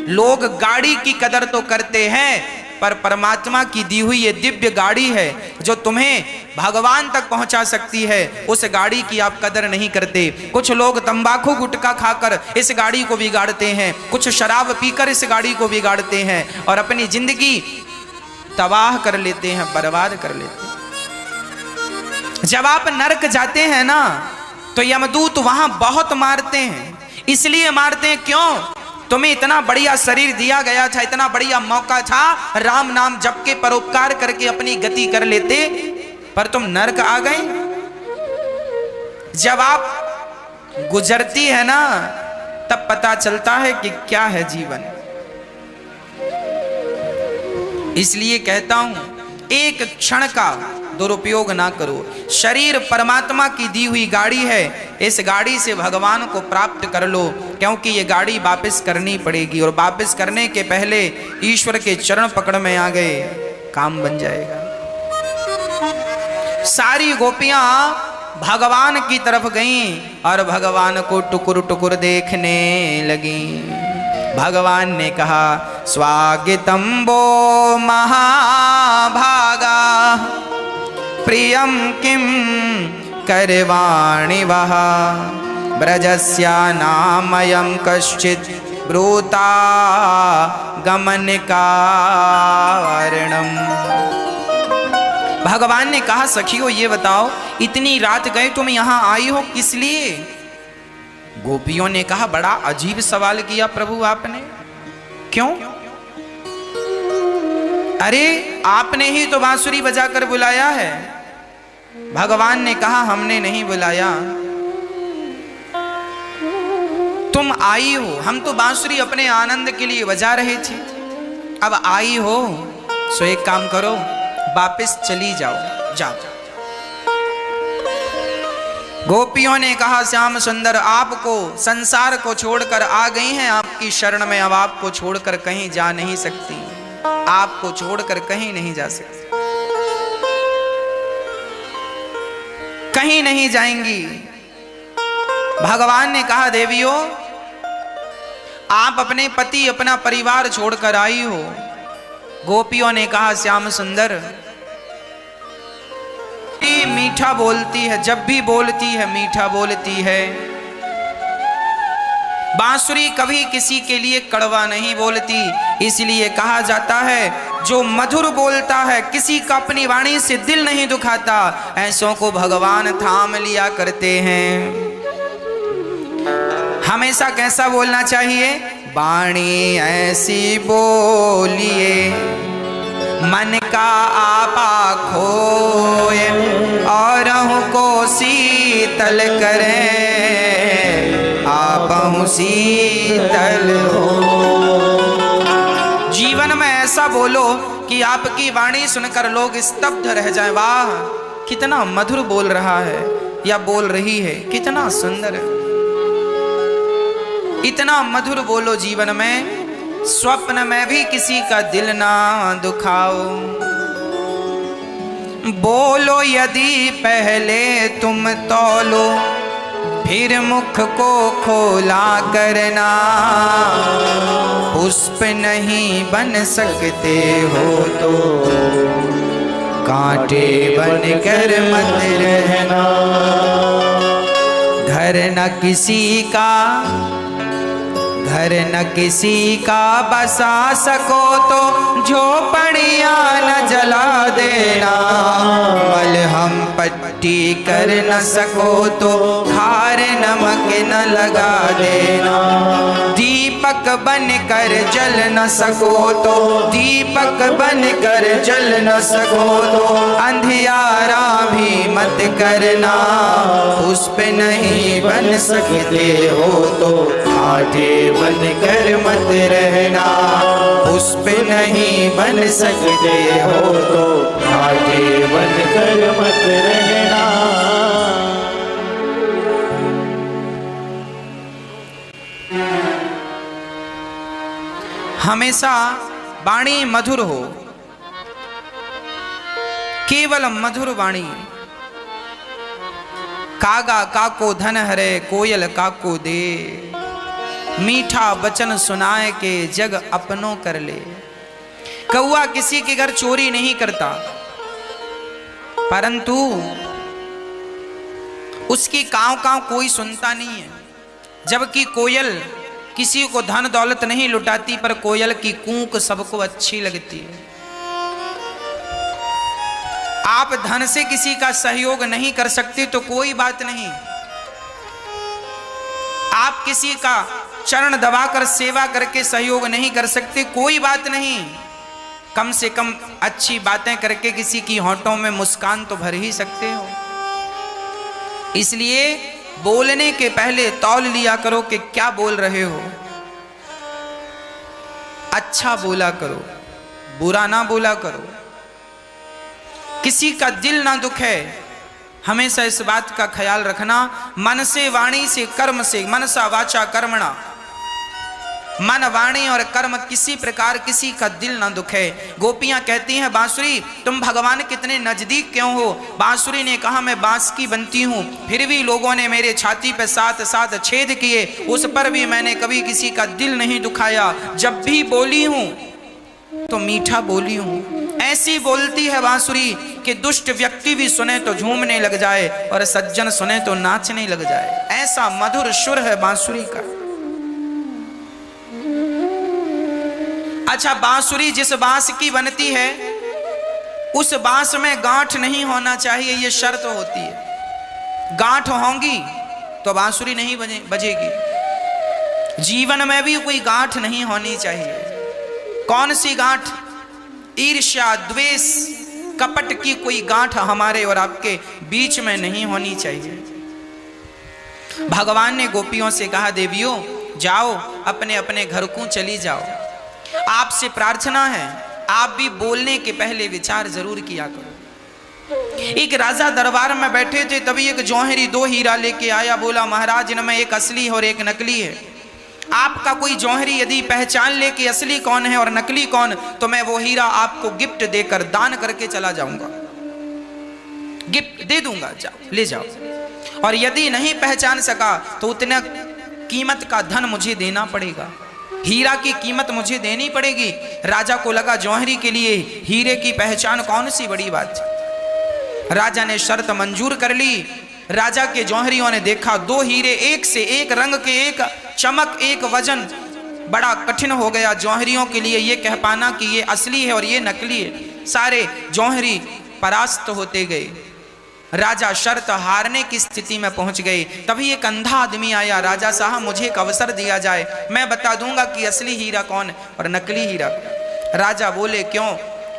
लोग गाड़ी की कदर तो करते हैं, पर परमात्मा की दी हुई ये दिव्य गाड़ी है जो तुम्हें भगवान तक पहुंचा सकती है, उस गाड़ी की आप कदर नहीं करते। कुछ लोग तंबाकू गुटखा खाकर इस गाड़ी को बिगाड़ते हैं, कुछ शराब पीकर इस गाड़ी को बिगाड़ते हैं और अपनी जिंदगी तबाह कर लेते हैं, बर्बाद कर लेते हैं। जब आप नरक जाते हैं ना तो यमदूत वहां बहुत मारते हैं। इसलिए मारते हैं क्यों? तुम्हें इतना बढ़िया शरीर दिया गया था, इतना बढ़िया मौका था, राम नाम जप के परोपकार करके अपनी गति कर लेते, पर तुम नरक आ गए। जब आप गुजरती है ना तब पता चलता है कि क्या है जीवन। इसलिए कहता हूं एक क्षण का दुरुपयोग ना करो। शरीर परमात्मा की दी हुई गाड़ी है, इस गाड़ी से भगवान को प्राप्त कर लो, क्योंकि ये गाड़ी वापस करनी पड़ेगी और वापस करने के पहले ईश्वर के चरण पकड़ में आ गए काम बन जाएगा। सारी गोपियां भगवान की तरफ गईं और भगवान को टुकुर टुकुर देखने लगी। भगवान ने कहा, स्वागतम वो महाभागा प्रियम किम करवाणि वह ब्रजस्या नामयं कश्चित् ब्रूता गमन कारणम। भगवान ने कहा, सखियो ये बताओ, इतनी रात गए तुम यहां आई हो किस लिए? गोपियों ने कहा, बड़ा अजीब सवाल किया प्रभु आपने। क्यों? अरे आपने ही तो बांसुरी बजाकर बुलाया है। भगवान ने कहा, हमने नहीं बुलाया, तुम आई हो। हम तो बांसुरी अपने आनंद के लिए बजा रहे थे, अब आई हो सो एक काम करो, वापस चली जाओ, जाओ। गोपियों ने कहा, श्याम सुंदर आपको संसार को छोड़कर आ गई हैं आपकी शरण में, अब आपको छोड़कर कहीं जा नहीं सकती, आपको छोड़कर कहीं नहीं जा सकती, कहीं नहीं जाएंगी। भगवान ने कहा, देवियों आप अपने पति अपना परिवार छोड़कर आई हो। गोपियों ने कहा, श्याम सुंदर मीठा बोलती है, जब भी बोलती है मीठा बोलती है। बांसुरी कभी किसी के लिए कड़वा नहीं बोलती, इसलिए कहा जाता है जो मधुर बोलता है, किसी का अपनी वाणी से दिल नहीं दुखाता, ऐसों को भगवान थाम लिया करते हैं। हमेशा कैसा बोलना चाहिए? वाणी ऐसी बोलिए मन का आपा खोए और को शीतल करें आपहु शीतल हो। जीवन में ऐसा बोलो कि आपकी वाणी सुनकर लोग स्तब्ध रह जाएं। वाह कितना मधुर बोल रहा है या बोल रही है, कितना सुंदर है। इतना मधुर बोलो जीवन में, स्वप्न में भी किसी का दिल ना दुखाओ। बोलो यदि पहले तुम तौलो फिर मुख को खोला करना, पुष्प नहीं बन सकते हो तो कांटे बन कर मत रहना। घर न किसी का, घर न किसी का बसा सको तो झोपड़ियाँ न जला देना। मलहम पट्टी कर न सको तो खार नमक न लगा देना। दीपक बन कर जल न सको तो, दीपक बन कर जल न सको तो अंधियारा भी मत करना। पुष्प नहीं बन सकते हो तो कांटे बन कर मत रहना। पुष्प नहीं बन सकते हो तो कांटे बन कर मत रहना। हमेशा वाणी मधुर हो, केवल मधुर वाणी। कागा काको धन हरे कोयल काको दे, मीठा वचन सुनाए के जग अपनों कर ले। कौआ किसी के घर चोरी नहीं करता, परंतु उसकी काव काव कोई सुनता नहीं है। जबकि कोयल किसी को धन दौलत नहीं लुटाती, पर कोयल की कूक सबको अच्छी लगती है। आप धन से किसी का सहयोग नहीं कर सकते तो कोई बात नहीं, आप किसी का चरण दबाकर सेवा करके सहयोग नहीं कर सकते, कोई बात नहीं, कम से कम अच्छी बातें करके किसी की होंठों में मुस्कान तो भर ही सकते हो। इसलिए बोलने के पहले तौल लिया करो कि क्या बोल रहे हो। अच्छा बोला करो, बुरा ना बोला करो, किसी का दिल ना दुखे। हमेशा इस बात का ख्याल रखना, मन से वाणी से कर्म से, मनसा वाचा कर्मणा, मन वाणी और कर्म किसी प्रकार किसी का दिल न दुखे। गोपियां कहती हैं बांसुरी तुम भगवान कितने नजदीक क्यों हो? बांसुरी ने कहा मैं बांस की बनती हूँ, फिर भी लोगों ने मेरे छाती पे 7 छेद किए, उस पर भी मैंने कभी किसी का दिल नहीं दुखाया। जब भी बोली हूँ तो मीठा बोली हूँ। ऐसी बोलती है बांसुरी कि दुष्ट व्यक्ति भी सुने तो झूमने लग जाए और सज्जन सुने तो नाचने लग जाए। ऐसा मधुर सुर है बांसुरी का। अच्छा, बांसुरी जिस बांस की बनती है उस बांस में गांठ नहीं होना चाहिए, ये शर्त होती है। गांठ होंगी तो बांसुरी नहीं बजेगी। जीवन में भी कोई गांठ नहीं होनी चाहिए। कौन सी गांठ? ईर्ष्या, द्वेष, कपट की कोई गांठ हमारे और आपके बीच में नहीं होनी चाहिए। भगवान ने गोपियों से कहा देवियों जाओ अपने अपने घर को चली जाओ। आपसे प्रार्थना है आप भी बोलने के पहले विचार जरूर किया करो। एक राजा दरबार में बैठे थे, तभी एक जौहरी 2 हीरा लेके आया। बोला महाराज इनमें एक असली और एक नकली है। आपका कोई जौहरी यदि पहचान ले कि असली कौन है और नकली कौन, तो मैं वो हीरा आपको गिफ्ट देकर दान करके चला जाऊंगा, गिफ्ट दे दूंगा, जाओ ले जाओ। और यदि नहीं पहचान सका तो उतना कीमत का धन मुझे देना पड़ेगा, हीरा की कीमत मुझे देनी पड़ेगी। राजा को लगा जौहरी के लिए हीरे की पहचान कौन सी बड़ी बात। राजा ने शर्त मंजूर कर ली। राजा के जौहरियों ने देखा 2 हीरे एक से एक रंग के, एक चमक, एक वजन। बड़ा कठिन हो गया जौहरियों के लिए ये कह पाना कि ये असली है और ये नकली है। सारे जौहरी परास्त होते गए। राजा शर्त हारने की स्थिति में पहुंच गए। तभी एक अंधा आदमी आया। राजा साहब मुझे एक अवसर दिया जाए, मैं बता दूंगा कि असली हीरा कौन और नकली हीरा। राजा बोले क्यों,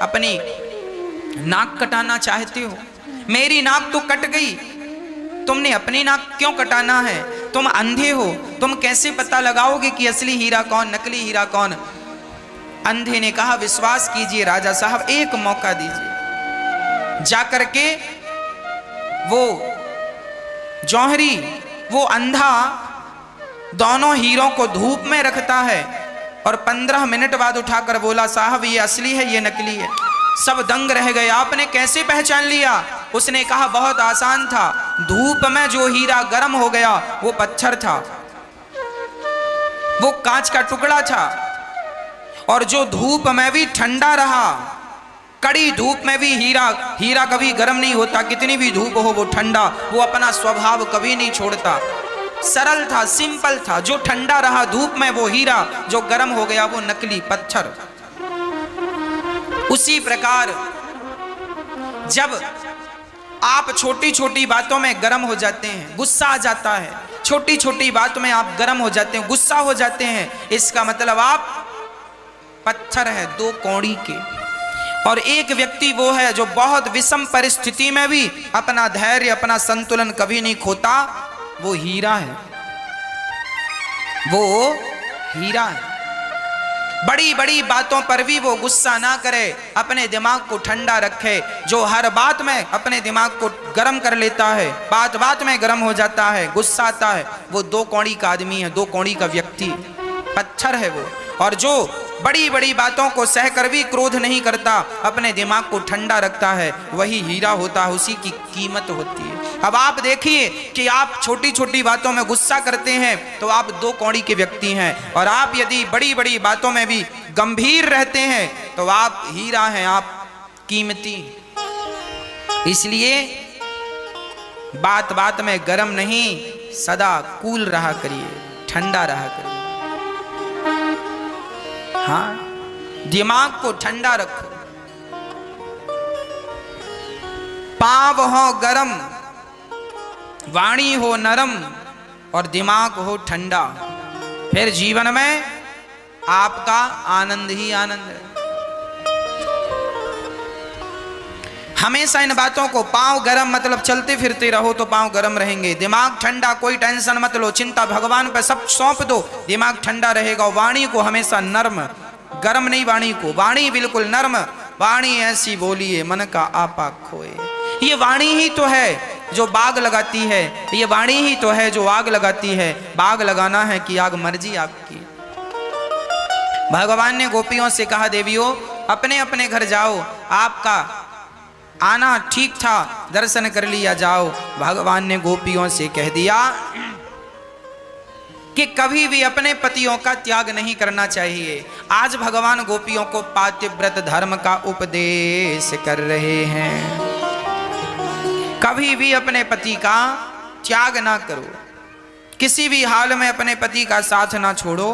अपनी नाक कटाना चाहते हो? मेरी नाक तो कट गई, तुमने अपनी नाक क्यों कटाना है? तुम अंधे हो, तुम कैसे पता लगाओगे कि असली हीरा कौन नकली हीरा कौन? अंधे ने कहा विश्वास कीजिए राजा साहब, एक मौका दीजिए। जाकर के वो जौहरी, वो अंधा दोनों हीरों को धूप में रखता है और 15 मिनट बाद उठाकर बोला साहब ये असली है ये नकली है। सब दंग रह गए, आपने कैसे पहचान लिया? उसने कहा बहुत आसान था, धूप में जो हीरा गर्म हो गया वो पत्थर था, वो कांच का टुकड़ा था, और जो धूप में भी ठंडा रहा, कड़ी धूप में भी हीरा कभी गर्म नहीं होता, कितनी भी धूप हो वो ठंडा, वो अपना स्वभाव कभी नहीं छोड़ता। सरल था, सिंपल था, जो ठंडा रहा धूप में वो हीरा, जो गर्म हो गया वो नकली पत्थर। उसी प्रकार जब आप छोटी छोटी बातों में गर्म हो जाते हैं, गुस्सा आ जाता है, छोटी छोटी बात में आप गर्म हो जाते हैं, गुस्सा हो जाते हैं, इसका मतलब आप पत्थर है 2 कौड़ी के। और एक व्यक्ति वो है जो बहुत विषम परिस्थिति में भी अपना धैर्य, अपना संतुलन कभी नहीं खोता, वो हीरा है, वो हीरा है। बड़ी बड़ी बातों पर भी वो गुस्सा ना करे, अपने दिमाग को ठंडा रखे। जो हर बात में अपने दिमाग को गर्म कर लेता है, बात बात में गर्म हो जाता है, गुस्सा आता है, वो 2 कौड़ी का आदमी है, 2 कौड़ी का व्यक्ति, पत्थर है वो। और जो बड़ी बड़ी बातों को सहकर भी क्रोध नहीं करता, अपने दिमाग को ठंडा रखता है, वही हीरा होता है, उसी की कीमत होती है। अब आप देखिए कि आप छोटी छोटी बातों में गुस्सा करते हैं तो आप 2 कौड़ी के व्यक्ति हैं, और आप यदि बड़ी बड़ी बातों में भी गंभीर रहते हैं तो आप हीरा हैं, आप कीमती। इसलिए बात बात में गर्म नहीं, सदा कूल रहा करिए, ठंडा रहा करिए। हाँ, दिमाग को ठंडा रखो। पांव हो गरम, वाणी हो नरम और दिमाग हो ठंडा, फिर जीवन में आपका आनंद ही आनंद है। हमेशा इन बातों को, पांव गरम मतलब चलते फिरते रहो तो पांव गरम रहेंगे, दिमाग ठंडा, कोई टेंशन मत लो, चिंता भगवान पे सब सौंप दो, दिमाग ठंडा रहेगा। वाणी को हमेशा नर्म, गरम नहीं वाणी को, वाणी बिल्कुल नर्म, वाणी ऐसी बोलिए मन का आपा खोए। ये वाणी ही तो है जो बाग लगाती है, ये वाणी ही तो है जो आग लगाती है। बाग लगाना है कि आग मर्जी आपकी। भगवान ने गोपियों से कहा, देवियों अपने अपने घर जाओ, आपका आना ठीक था, दर्शन कर लिया, जाओ। भगवान ने गोपियों से कह दिया कि कभी भी अपने पतियों का त्याग नहीं करना चाहिए। आज भगवान गोपियों को पातिव्रत धर्म का उपदेश कर रहे हैं। कभी भी अपने पति का त्याग ना करो, किसी भी हाल में अपने पति का साथ ना छोड़ो,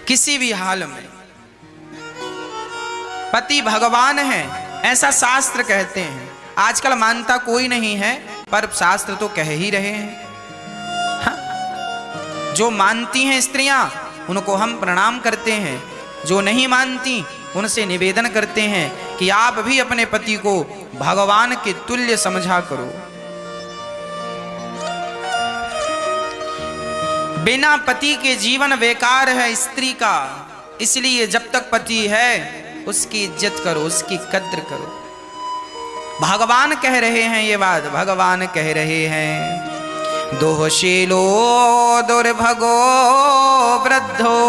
किसी भी हाल में। पति भगवान है, ऐसा शास्त्र कहते हैं। आजकल मानता कोई नहीं है, पर शास्त्र तो कह ही रहे हैं। जो मानती हैं स्त्रियां, उनको हम प्रणाम करते हैं। जो नहीं मानती, उनसे निवेदन करते हैं कि आप भी अपने पति को भगवान के तुल्य समझा करो। बिना पति के जीवन बेकार है स्त्री का, इसलिए जब तक पति है उसकी इज्जत करो, उसकी कद्र करो। भगवान कह रहे हैं ये बात, भगवान कह रहे हैं, दोषीलो दुर्भगो वृद्धो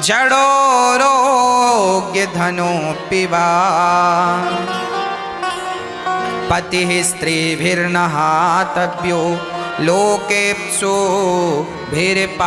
जड़ो रोग्य धनो पिबा पति स्त्रीभिर्नहातव्यो लोकेप्सु भिर्पातकी।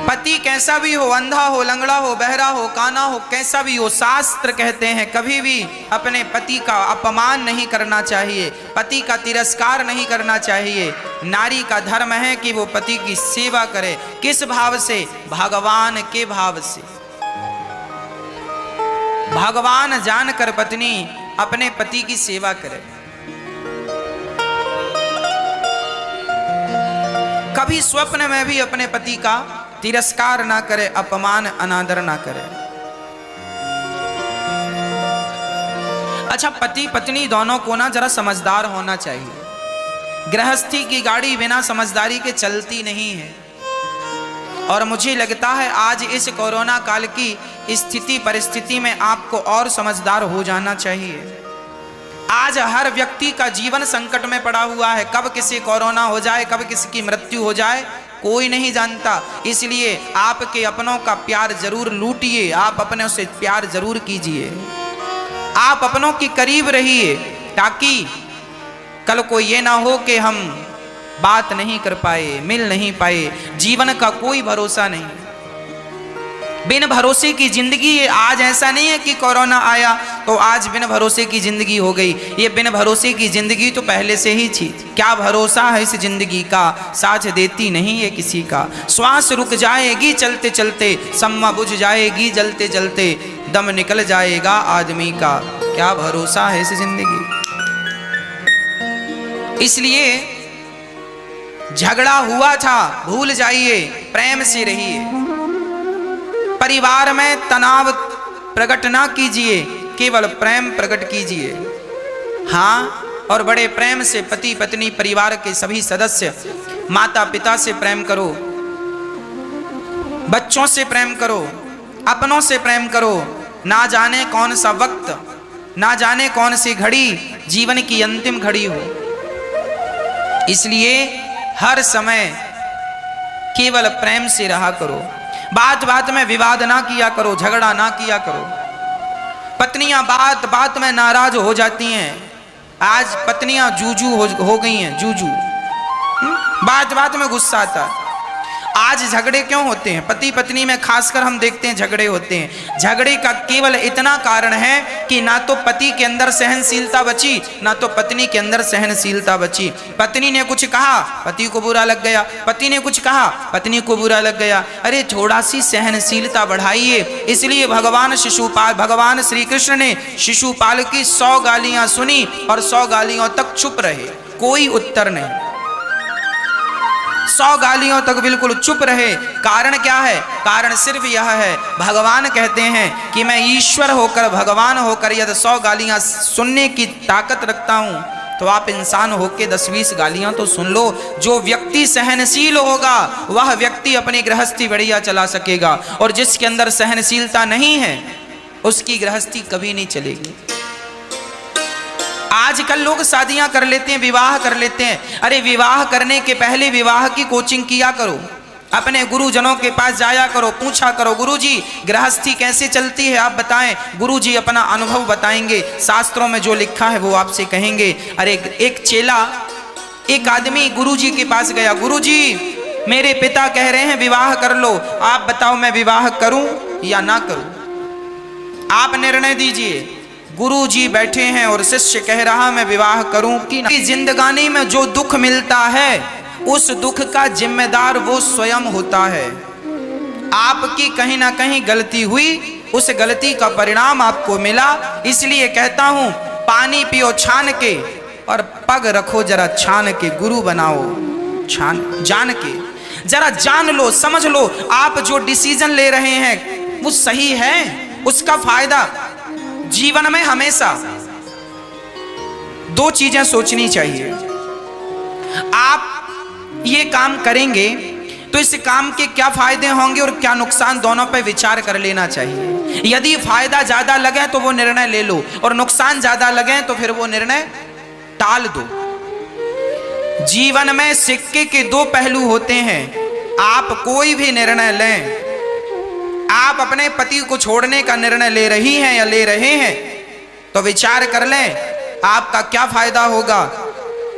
पति कैसा भी हो, अंधा हो, लंगड़ा हो, बहरा हो, काना हो, कैसा भी हो, शास्त्र कहते हैं कभी भी अपने पति का अपमान नहीं करना चाहिए, पति का तिरस्कार नहीं करना चाहिए। नारी का धर्म है कि वो पति की सेवा करे। किस भाव से? भगवान के भाव से। भगवान जानकर पत्नी अपने पति की सेवा करे। कभी स्वप्न में भी अपने पति का तिरस्कार ना करे, अपमान अनादर ना करे। अच्छा, पति पत्नी दोनों को ना जरा समझदार होना चाहिए। गृहस्थी की गाड़ी बिना समझदारी के चलती नहीं है। और मुझे लगता है आज इस कोरोना काल की स्थिति परिस्थिति में आपको और समझदार हो जाना चाहिए। आज हर व्यक्ति का जीवन संकट में पड़ा हुआ है। कब किसी कोरोना हो जाए, कब किसी की मृत्यु हो जाए, कोई नहीं जानता। इसलिए आपके अपनों का प्यार जरूर लूटिए, आप अपनों से प्यार जरूर कीजिए, आप अपनों के करीब रहिए, ताकि कल को ये ना हो कि हम बात नहीं कर पाए, मिल नहीं पाए। जीवन का कोई भरोसा नहीं, बिन भरोसे की जिंदगी। आज ऐसा नहीं है कि कोरोना आया तो आज बिन भरोसे की जिंदगी हो गई। ये बिन भरोसे की जिंदगी तो पहले से ही थी। क्या भरोसा है इस जिंदगी का, साथ देती नहीं है किसी का। श्वास रुक जाएगी चलते चलते, सम्मा बुझ जाएगी जलते जलते, दम निकल जाएगा आदमी का। क्या भरोसा है इस जिंदगी। इसलिए झगड़ा हुआ था, भूल जाइए, प्रेम से रहिए। परिवार में तनाव प्रकट ना कीजिए, केवल प्रेम प्रकट कीजिए। हाँ, और बड़े प्रेम से पति पत्नी परिवार के सभी सदस्य, माता पिता से प्रेम करो, बच्चों से प्रेम करो, अपनों से प्रेम करो। ना जाने कौन सा वक्त, ना जाने कौन सी घड़ी जीवन की अंतिम घड़ी हो। इसलिए हर समय केवल प्रेम से रहा करो। बात बात में विवाद ना किया करो, झगड़ा ना किया करो। पत्नियां बात बात में नाराज हो जाती हैं। आज पत्नियां जूजू हो गई हैं, जूजू। बात बात में गुस्सा आता है। आज झगड़े क्यों होते हैं? पति पत्नी में खासकर हम देखते हैं झगड़े होते हैं। झगड़े का केवल इतना कारण है कि ना तो पति के अंदर सहनशीलता बची, ना तो पत्नी के अंदर सहनशीलता बची। पत्नी ने कुछ कहा, पति को बुरा लग गया, पति ने कुछ कहा, पत्नी को बुरा लग गया। अरे थोड़ा सी सहनशीलता बढ़ाइए। इसलिए भगवान श्री कृष्ण ने शिशुपाल की 100 गालियां सुनी और 100 गालियों तक चुप रहे, कोई उत्तर नहीं। 100 गालियों तक बिल्कुल चुप रहे। कारण क्या है? कारण सिर्फ यह है, भगवान कहते हैं कि मैं ईश्वर होकर, भगवान होकर यदि 100 गालियां सुनने की ताकत रखता हूं, तो आप इंसान होकर 10-20 गालियां तो सुन लो। जो व्यक्ति सहनशील होगा वह व्यक्ति अपनी गृहस्थी बढ़िया चला सकेगा, और जिसके अंदर सहनशीलता नहीं है उसकी गृहस्थी कभी नहीं चलेगी। आजकल लोग शादियां कर लेते हैं, विवाह कर लेते हैं। अरे विवाह करने के पहले विवाह की कोचिंग किया करो, अपने गुरुजनों के पास जाया करो, पूछा करो, गुरुजी गृहस्थी कैसे चलती है आप बताएं। गुरुजी अपना अनुभव बताएंगे, शास्त्रों में जो लिखा है वो आपसे कहेंगे। अरे एक चेला, एक आदमी गुरुजी के पास गया, गुरुजी मेरे पिता कह रहे हैं विवाह कर लो, आप बताओ मैं विवाह करूं या ना करूं, आप निर्णय दीजिए। गुरुजी बैठे हैं और शिष्य कह रहा मैं विवाह करूं कि ना। जिंदगानी में जो दुख मिलता है उस दुख का जिम्मेदार वो स्वयं होता है। आपकी कहीं ना कहीं गलती हुई, उस गलती का परिणाम आपको मिला। इसलिए कहता हूं पानी पियो छान के और पग रखो जरा छान के, गुरु बनाओ छान जान के। जरा जान लो, समझ लो आप जो डिसीजन ले रहे हैं वो सही है, उसका फायदा जीवन में हमेशा दो चीजें सोचनी चाहिए। आप ये काम करेंगे तो इस काम के क्या फायदे होंगे और क्या नुकसान, दोनों पर विचार कर लेना चाहिए। यदि फायदा ज्यादा लगे तो वो निर्णय ले लो और नुकसान ज्यादा लगे तो फिर वो निर्णय टाल दो। जीवन में सिक्के के दो पहलू होते हैं। आप कोई भी निर्णय लें, आप अपने पति को छोड़ने का निर्णय ले रही हैं या ले रहे हैं तो विचार कर लें आपका क्या फायदा होगा,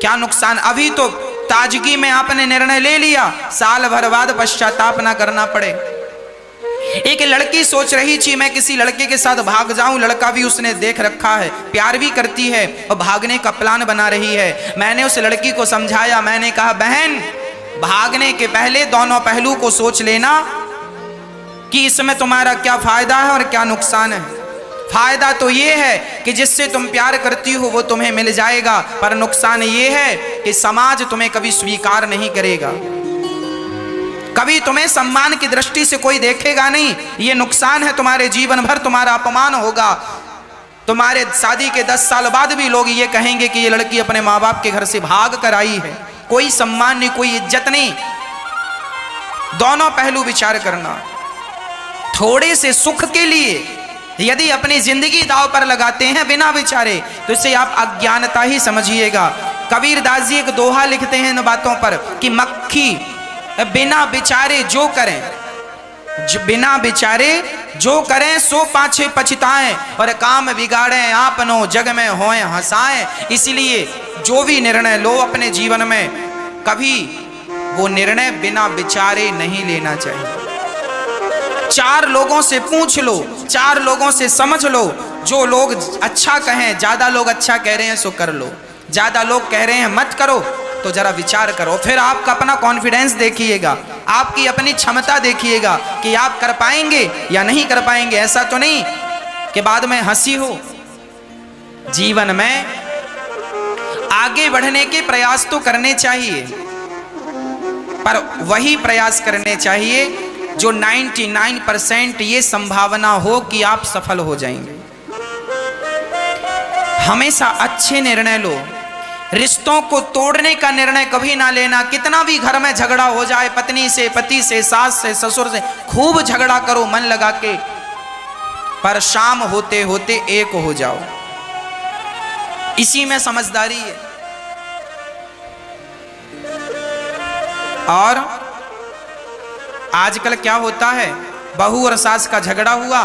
क्या नुकसान। अभी तो ताजगी में आपने निर्णय ले लिया, साल भर बाद पश्चाताप ना करना पड़े। एक लड़की सोच रही थी मैं किसी लड़के के साथ भाग जाऊं, लड़का भी उसने देख रखा है, प्यार भी करती है और भागने का प्लान बना रही है। मैंने उस लड़की को समझाया, मैंने कहा बहन भागने के पहले दोनों पहलू को सोच लेना कि इसमें तुम्हारा क्या फायदा है और क्या नुकसान है। फायदा तो ये है कि जिससे तुम प्यार करती हो वो तुम्हें मिल जाएगा, पर नुकसान ये है कि समाज तुम्हें कभी स्वीकार नहीं करेगा, कभी तुम्हें सम्मान की दृष्टि से कोई देखेगा नहीं। ये नुकसान है, तुम्हारे जीवन भर तुम्हारा अपमान होगा। तुम्हारे शादी के 10 साल बाद भी लोग ये कहेंगे कि ये लड़की अपने माँ बाप के घर से भाग कर आई है, कोई सम्मान नहीं, कोई इज्जत नहीं। दोनों पहलू विचार करना। थोड़े से सुख के लिए यदि अपनी जिंदगी दांव पर लगाते हैं बिना विचारे तो इसे आप अज्ञानता ही समझिएगा। कबीर दास जी एक दोहा लिखते हैं इन बातों पर कि मक्खी बिना विचारे जो करें, बिना विचारे जो करें सो पाछे पछताएं, और काम बिगाड़ें आपनो जग में होएं हंसाएं। इसलिए जो भी निर्णय लो अपने जीवन में, कभी वो निर्णय बिना विचारे नहीं लेना चाहिए। 4 लोगों से पूछ लो, 4 लोगों से समझ लो। जो लोग अच्छा कहें, ज्यादा लोग अच्छा कह रहे हैं सो कर लो, ज्यादा लोग कह रहे हैं मत करो तो जरा विचार करो। फिर आपका अपना कॉन्फिडेंस देखिएगा, आपकी अपनी क्षमता देखिएगा कि आप कर पाएंगे या नहीं कर पाएंगे। ऐसा तो नहीं कि बाद में हंसी हो। जीवन में आगे बढ़ने के प्रयास तो करने चाहिए, पर वही प्रयास करने चाहिए जो 99% ये संभावना हो कि आप सफल हो जाएंगे। हमेशा अच्छे निर्णय लो। रिश्तों को तोड़ने का निर्णय कभी ना लेना। कितना भी घर में झगड़ा हो जाए, पत्नी से, पति से, सास से, ससुर से, खूब झगड़ा करो मन लगा के, पर शाम होते होते एक हो जाओ। इसी में समझदारी है। और आजकल क्या होता है, बहू और सास का झगड़ा हुआ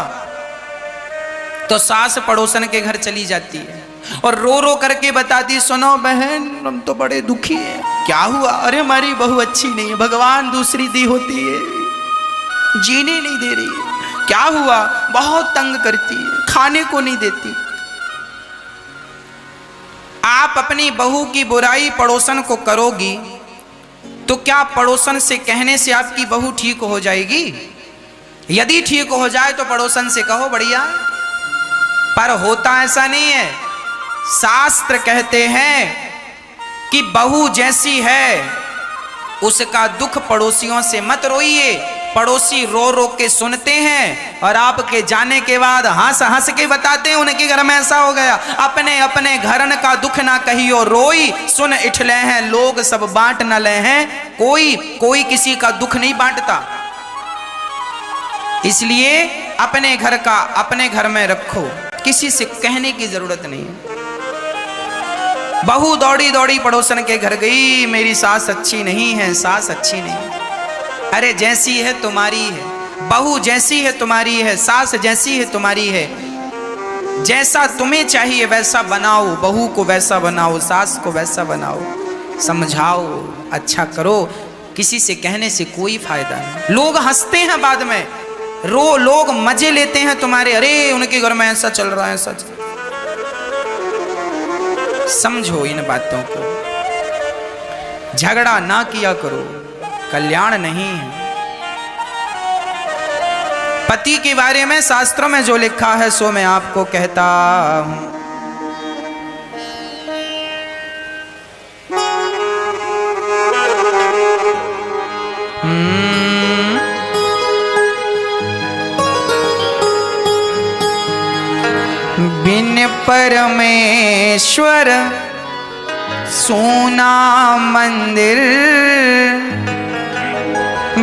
तो सास पड़ोसन के घर चली जाती है और रो रो करके बताती, सुनो बहन हम तो बड़े दुखी हैं। क्या हुआ? अरे हमारी बहू अच्छी नहीं है, भगवान दूसरी दी होती है, जीने नहीं दे रही है। क्या हुआ? बहुत तंग करती है, खाने को नहीं देती। आप अपनी बहू की बुराई पड़ोसन को करोगी तो क्या पड़ोसन से कहने से आपकी बहू ठीक हो जाएगी? यदि ठीक हो जाए तो पड़ोसन से कहो बढ़िया, पर होता ऐसा नहीं है। शास्त्र कहते हैं कि बहू जैसी है उसका दुख पड़ोसियों से मत रोइए। पड़ोसी रो रो के सुनते हैं और आपके जाने के बाद हंस हंस के बताते हैं उनके घर में ऐसा हो गया। अपने अपने घरन का दुख ना कहियो रोई, सुन इठले हैं लोग सब बांट न ले हैं। कोई किसी का दुख नहीं बांटता। इसलिए अपने घर का अपने घर में रखो, किसी से कहने की जरूरत नहीं है। बहू दौड़ी दौड़ी पड़ोसन के घर गई, मेरी सास अच्छी नहीं है, सास अच्छी नहीं। अरे जैसी है तुम्हारी है, बहू जैसी है तुम्हारी है, सास जैसी है तुम्हारी है, जैसा तुम्हें चाहिए वैसा बनाओ, बहू को वैसा बनाओ, सास को वैसा बनाओ, समझाओ, अच्छा करो। किसी से कहने से कोई फायदा नहीं। लोग हंसते हैं बाद में, लोग मजे लेते हैं तुम्हारे, अरे उनके घर में ऐसा चल रहा है, ऐसा चल। समझो इन बातों को, झगड़ा ना किया करो, कल्याण नहीं है। पति के बारे में शास्त्रों में जो लिखा है सो मैं आपको कहता हूं। बिन परमेश्वर सोना मंदिर,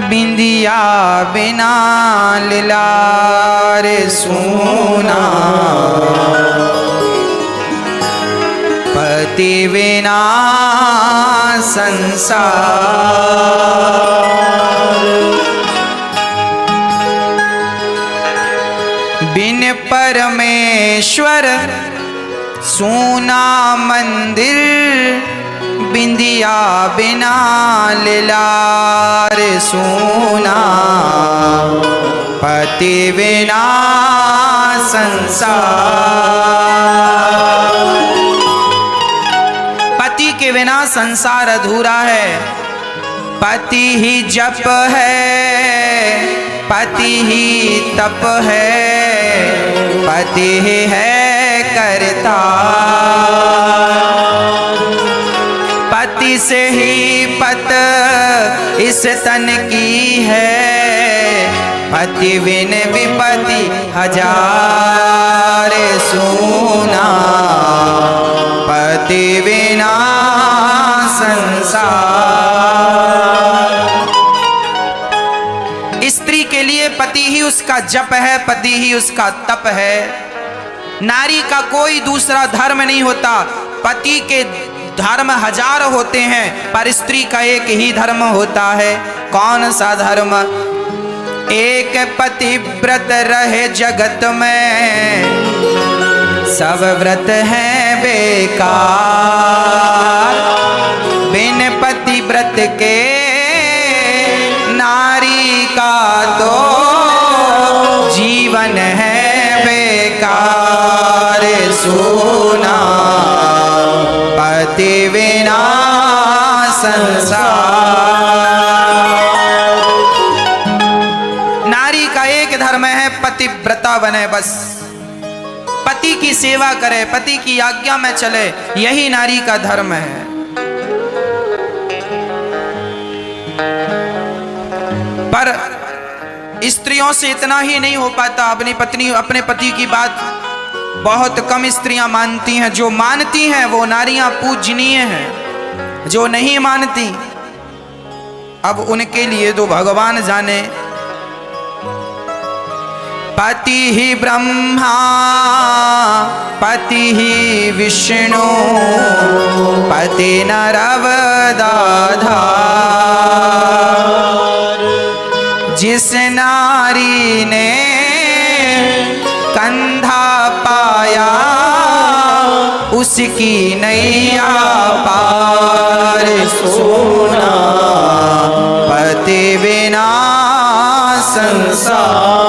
बिंदिया बिना लाल सोना, पति बिना संसार। बिन परमेश्वर सोना मंदिर, बिंदिया बिना लाल सोना, पति बिना संसार। पति के बिना संसार अधूरा है। पति ही जप है, पति ही तप है, पति ही है करता। पति से ही पत इस तन की है, पति बिन विपति हजार सोना, पति बिना संसार। स्त्री के लिए पति ही उसका जप है, पति ही उसका तप है। नारी का कोई दूसरा धर्म नहीं होता। पति के धर्म हजार होते हैं पर स्त्री का एक ही धर्म होता है। कौन सा धर्म? एक पति व्रत रहे जगत में, सब व्रत हैं बेकार। बिन पति व्रत के नारी का तो जीवन है बेकार। सोना पति बिना संसार। नारी का एक धर्म है पतिव्रता बने, बस पति की सेवा करे, पति की आज्ञा में चले, यही नारी का धर्म है। पर स्त्रियों से इतना ही नहीं हो पाता। अपने पति की बात बहुत कम स्त्रियां मानती हैं। जो मानती हैं वो नारियां पूजनीय हैं, जो नहीं मानती अब उनके लिए तो भगवान जाने। पति ही ब्रह्मा, पति ही विष्णु, पति नरवदाधार। जिस नारी ने कंधा पाया उसकी नैया पार। सोना पति बिना संसार।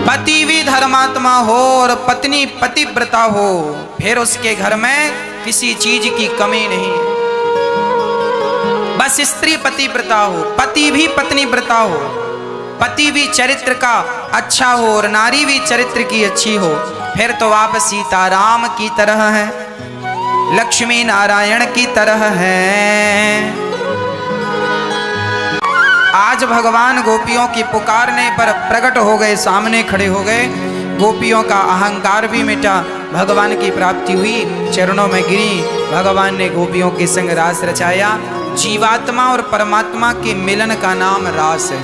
पति भी धर्मात्मा हो और पत्नी पतिव्रता हो, फिर उसके घर में किसी चीज की कमी नहीं। बस स्त्री पतिव्रता हो, पति भी पत्नी व्रता हो, पति भी चरित्र का अच्छा हो और नारी भी चरित्र की अच्छी हो, फिर तो आप सीताराम की तरह हैं, लक्ष्मी नारायण की तरह हैं। आज भगवान गोपियों की पुकारने पर प्रकट हो गए, सामने खड़े हो गए। गोपियों का अहंकार भी मिटा, भगवान की प्राप्ति हुई, चरणों में गिरी। भगवान ने गोपियों के संग रास रचाया। जीवात्मा और परमात्मा के मिलन का नाम रास है।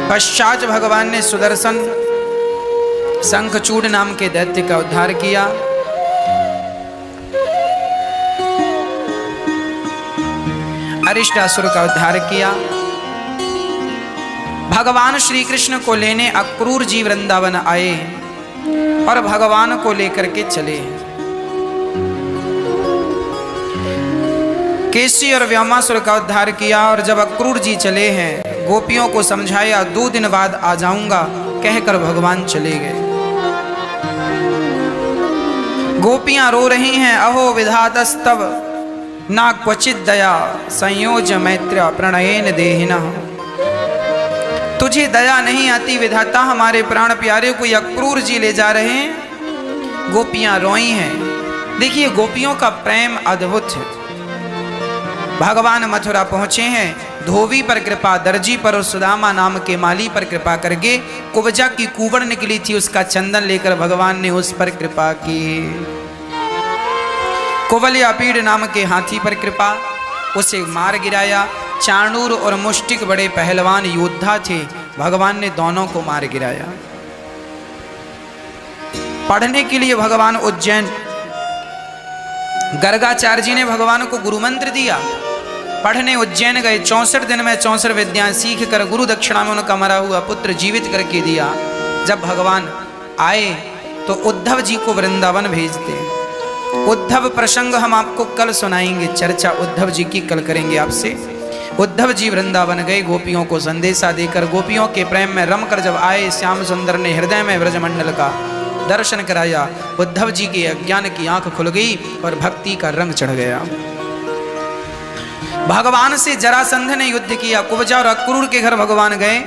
पश्चात भगवान ने सुदर्शन शंखचूड़ नाम के दैत्य का उद्धार किया। अरिष्टासुर का उद्धार किया। भगवान श्री कृष्ण को लेने अक्रूर जी वृंदावन आए और भगवान को लेकर के चले। केसी और व्योमासुर का उद्धार किया और जब अक्रूर जी चले हैं, गोपियों को समझाया 2 दिन बाद आ जाऊंगा, कहकर भगवान चले गए। गोपियां रो रही हैं, अहो विधातस्तव ना क्वचित दया संयोज मैत्र प्रणयेन देहिना। तुझे दया नहीं आती विधाता, हमारे प्राण प्यारे को अक्रूर जी ले जा रहे हैं। गोपियां रोई हैं। देखिए गोपियों का प्रेम अद्भुत है। भगवान मथुरा पहुंचे हैं, धोबी पर कृपा, दर्जी पर और सुदामा नाम के माली पर कृपा करके कुब्जा की कुबड़ निकली थी, उसका चंदन लेकर भगवान ने उस पर कृपा की। कुवलयापीड़ नाम के हाथी पर कृपा, उसे मार गिराया। चाणूर और मुष्टिक बड़े पहलवान योद्धा थे, भगवान ने दोनों को मार गिराया। पढ़ने के लिए भगवान उज्जैन, गर्गाचार्य जी ने भगवान को गुरु मंत्र दिया। पढ़ने उज्जैन गए, 64 दिन में 64 विद्याएं सीख कर गुरु दक्षिणा में उनका मरा हुआ पुत्र जीवित करके दिया। जब भगवान आए तो उद्धव जी को वृंदावन भेजते। उद्धव प्रसंग हम आपको कल सुनाएंगे, चर्चा उद्धव जी की कल करेंगे आपसे। उद्धव जी वृंदावन गए गोपियों को संदेशा देकर, गोपियों के प्रेम में रमकर जब आए, श्याम सुंदर ने हृदय में ब्रजमंडल का दर्शन कराया। उद्धव जी के अज्ञान की आंख खुल गई और भक्ति का रंग चढ़ गया। भगवान से जरासंध ने युद्ध किया। कुब्जा और अक्रूर के घर भगवान गए।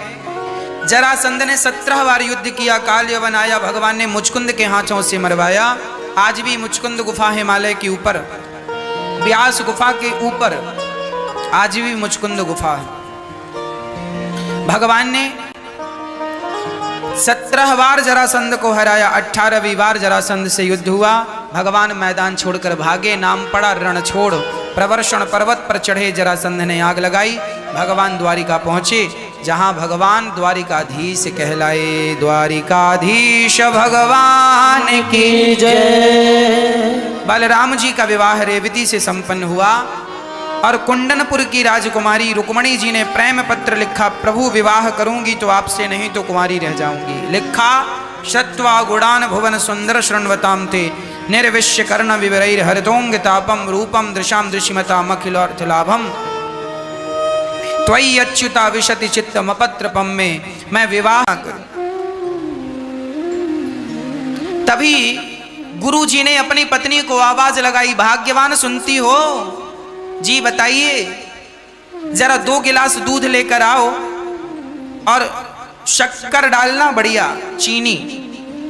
जरासंध ने 17 बार युद्ध किया, काल यवन आया, भगवान ने मुचकुंद के हाथों से मरवाया। आज भी मुचकुंद गुफा हिमालय के ऊपर, व्यास गुफा के ऊपर आज भी मुचकुंद गुफा है। भगवान ने 17 बार जरासंध को हराया। 18वीं बार जरासंध से युद्ध हुआ। भगवान मैदान छोड़कर भागे, नाम पड़ा रण छोड़। प्रवर्षण पर्वत पर चढ़े, जरासंध ने आग लगाई। भगवान द्वारिका पहुंचे, जहां भगवान द्वारिकाधीश कहलाए। द्वारिकाधीश भगवान की जय। बलराम जी का विवाह रेवती से संपन्न हुआ और कुंडनपुर की राजकुमारी रुक्मणी जी ने प्रेम पत्र लिखा, प्रभु विवाह करूंगी तो आपसे, नहीं तो कुमारी रह जाऊंगी। लिखा, श्रुत्वा गुणान भुवन सुंदर शृण्वताम ते निर्विश्य कर्ण विवरैर हरितोंग तापम रूपम दृशाम दृशिमताम अखिलार्थ लाभम त्वयि अच्युता विशति चित्तम पत्रपम में मैं विवाह करूं। तभी गुरु जी ने अपनी पत्नी को आवाज लगाई, भाग्यवान सुनती हो जी, बताइए जरा 2 गिलास दूध लेकर आओ और शक्कर डालना, बढ़िया चीनी।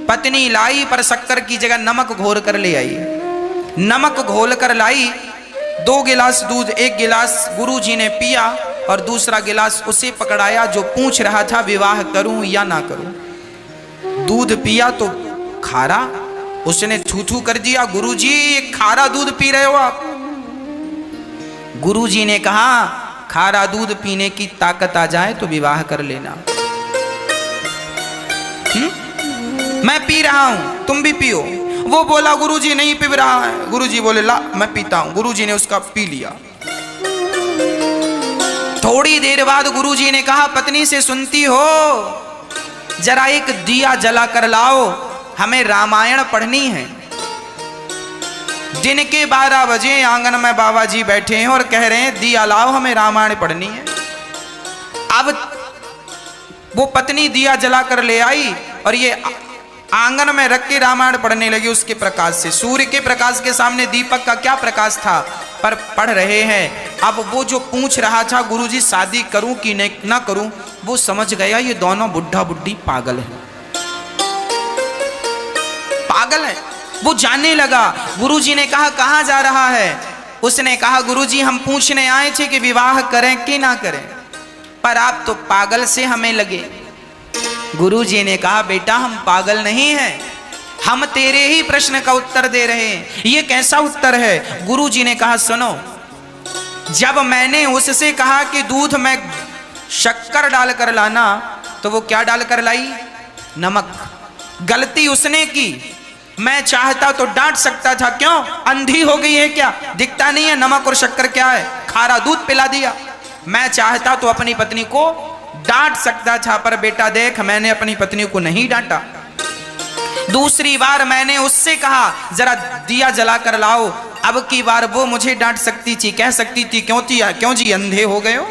पत्नी लाई, पर शक्कर की जगह नमक घोल कर ले आई। नमक घोल कर लाई। 2 गिलास दूध, 1 गिलास गुरु जी ने पिया और दूसरा गिलास उसे पकड़ाया जो पूछ रहा था विवाह करूं या ना करूं। दूध पिया तो खारा, उसने थू थू कर दिया, गुरु जी खारा दूध पी रहे हो आप। गुरु जी ने कहा, खारा दूध पीने की ताकत आ जाए तो विवाह कर लेना। मैं पी रहा हूं, तुम भी पियो। वो बोला, गुरु जी नहीं पी रहा है। गुरु जी बोले, ला मैं पीता हूं। गुरु जी ने उसका पी लिया। थोड़ी देर बाद गुरु जी ने कहा, पत्नी से सुनती हो, जरा एक दिया जला कर लाओ, हमें रामायण पढ़नी है। दिन के 12 बजे आंगन में बाबा जी बैठे हैं और कह रहे हैं, दिया लाओ, हमें रामायण पढ़नी है। अब वो पत्नी दिया जला कर ले आई और ये आंगन में रख के रामायण पढ़ने लगी उसके प्रकाश से। सूर्य के प्रकाश के सामने दीपक का क्या प्रकाश था, पर पढ़ रहे हैं। अब वो जो पूछ रहा था, गुरुजी शादी करूं कि ना करूं, वो समझ गया ये दोनों बुढ़ा बुढ़ी पागल है, पागल है। वो जानने लगा। गुरुजी ने कहा, कहां जा रहा है? उसने कहा, गुरुजी हम पूछने आए थे कि विवाह करें कि ना करें, पर आप तो पागल से हमें लगे। गुरुजी ने कहा, बेटा हम पागल नहीं हैं, हम तेरे ही प्रश्न का उत्तर दे रहे हैं। ये कैसा उत्तर है? गुरुजी ने कहा, सुनो, जब मैंने उससे कहा कि दूध में शक्कर डालकर लाना, तो वो क्या डालकर लाई? नमक। गलती उसने की। मैं चाहता तो डांट सकता था, क्यों? अंधी हो गई है क्या? दिखता नहीं है नमक और शक्कर क्या है? खारा दूध पिला दिया। मैं चाहता तो अपनी पत्नी को डांट सकता था, पर बेटा देख, मैंने अपनी पत्नी को नहीं डांटा। दूसरी बार मैंने उससे कहा जरा दिया जला कर लाओ। अब की बार वो मुझे डांट सकती थी, कह सकती थी क्यों जी अंधे हो गए हो,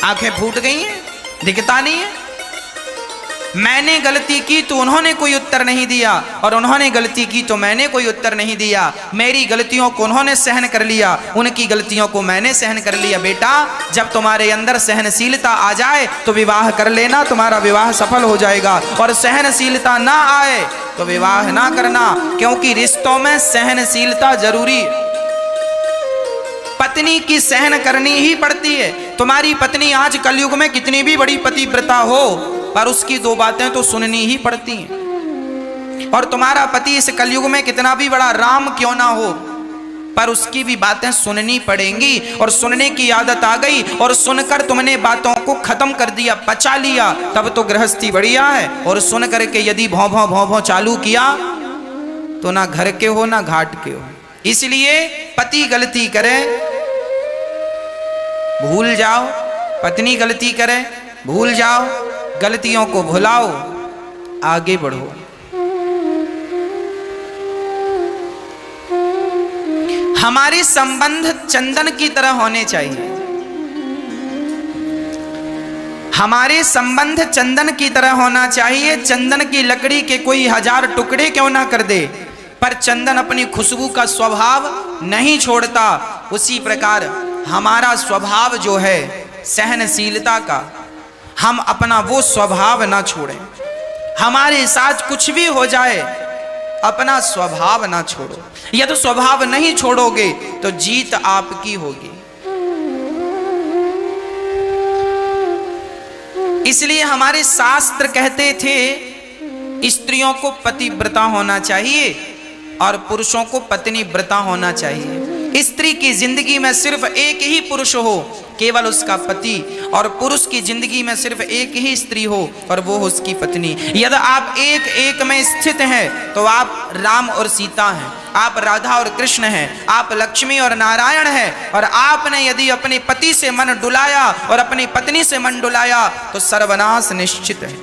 आंखें फूट गई हैं, दिखता नहीं है। मैंने गलती की तो उन्होंने कोई उत्तर नहीं दिया, और उन्होंने गलती की तो मैंने कोई उत्तर नहीं दिया। मेरी गलतियों को उन्होंने सहन कर लिया, उनकी गलतियों को मैंने सहन कर लिया। बेटा, जब तुम्हारे अंदर सहनशीलता आ जाए तो विवाह कर लेना, तुम्हारा विवाह सफल हो जाएगा। और सहनशीलता ना आए तो विवाह ना करना, क्योंकि रिश्तों में सहनशीलता जरूरी है। पत्नी की सहन करनी ही पड़ती है। तुम्हारी पत्नी आज कलयुग में कितनी भी बड़ी पतिव्रता हो, पर उसकी दो बातें तो सुननी ही पड़ती हैं। और तुम्हारा पति इस कलयुग में कितना भी बड़ा राम क्यों ना हो, पर उसकी भी बातें सुननी पड़ेंगी। और सुनने की आदत आ गई और सुनकर तुमने बातों को खत्म कर दिया, पचा लिया, तब तो गृहस्थी बढ़िया है। और सुन करके यदि भौं भौं भौं भौं चालू किया तो ना घर के हो ना घाट के हो। इसलिए पति गलती करे भूल जाओ, पत्नी गलती करे भूल जाओ, गलतियों को भुलाओ, आगे बढ़ो। हमारे संबंध चंदन की तरह होने चाहिए। हमारे संबंध चंदन की तरह होना चाहिए। चंदन की लकड़ी के कोई 1000 टुकड़े क्यों ना कर दे, पर चंदन अपनी खुशबू का स्वभाव नहीं छोड़ता। उसी प्रकार हमारा स्वभाव जो है सहनशीलता का, हम अपना वो स्वभाव ना छोड़ें। हमारे साथ कुछ भी हो जाए, अपना स्वभाव ना छोड़ो। यदि स्वभाव नहीं छोड़ोगे तो जीत आपकी होगी। इसलिए हमारे शास्त्र कहते थे स्त्रियों को पतिव्रता होना चाहिए और पुरुषों को पत्नी व्रता होना चाहिए। स्त्री की जिंदगी में सिर्फ एक ही पुरुष हो, केवल उसका पति, और पुरुष की जिंदगी में सिर्फ एक ही स्त्री हो और वो हो उसकी पत्नी। यदि आप एक एक में स्थित हैं तो आप राम और सीता हैं, आप राधा और कृष्ण हैं, आप लक्ष्मी और नारायण हैं। और आपने यदि अपने पति से मन डुलाया और अपनी पत्नी से मन डुलाया तो सर्वनाश निश्चित है।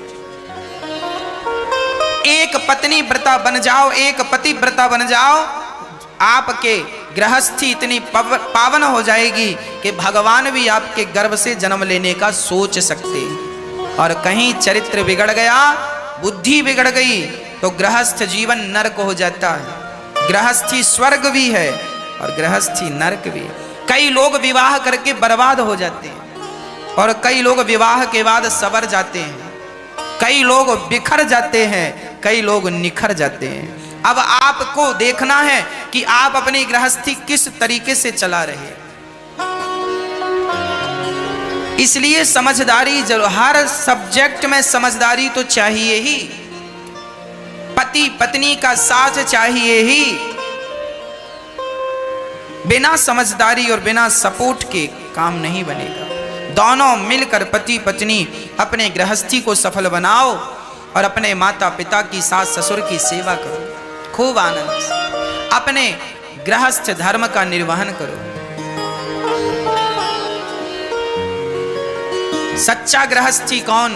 एक पत्नी व्रता बन जाओ, एक पति व्रता बन जाओ, आपके गृहस्थी इतनी पावन हो जाएगी कि भगवान भी आपके गर्भ से जन्म लेने का सोच सकते। और कहीं चरित्र बिगड़ गया, बुद्धि बिगड़ गई, तो गृहस्थ जीवन नरक हो जाता है। गृहस्थी स्वर्ग भी है और गृहस्थी नरक भी। कई लोग विवाह करके बर्बाद हो जाते हैं और कई लोग विवाह के बाद संवर जाते हैं, कई लोग बिखर जाते हैं, कई लोग निखर जाते हैं। अब आपको देखना है कि आप अपनी गृहस्थी किस तरीके से चला रहे हैं। इसलिए समझदारी जरूर, हर सब्जेक्ट में समझदारी तो चाहिए ही। पति पत्नी का साथ चाहिए ही। बिना समझदारी और बिना सपोर्ट के काम नहीं बनेगा। दोनों मिलकर पति पत्नी अपने गृहस्थी को सफल बनाओ और अपने माता पिता की, सास ससुर की सेवा करो, खूब आनंद से अपने गृहस्थ धर्म का निर्वहन करो। सच्चा गृहस्थी कौन?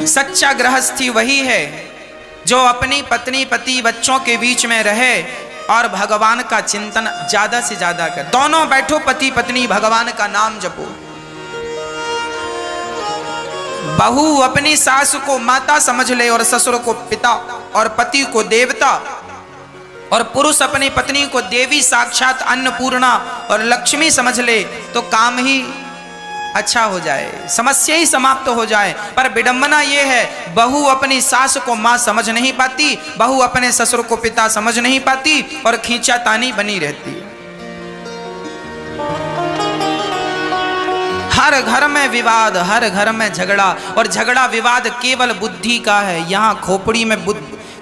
सच्चा गृहस्थी वही है जो अपनी पत्नी पति बच्चों के बीच में रहे और भगवान का चिंतन ज्यादा से ज्यादा कर। दोनों बैठो पति पत्नी, भगवान का नाम जपो। बहू अपनी सास को माता समझ ले और ससुर को पिता और पति को देवता, और पुरुष अपनी पत्नी को देवी साक्षात अन्नपूर्णा और लक्ष्मी समझ ले, तो काम ही अच्छा हो जाए, समस्या ही समाप्त हो जाए। पर विडंबना ये है, बहू अपनी सास को माँ समझ नहीं पाती, बहू अपने ससुर को पिता समझ नहीं पाती और खींचातानी बनी रहती है। हर घर में विवाद, हर घर में झगड़ा, और झगड़ा विवाद केवल बुद्धि का है। यहाँ खोपड़ी में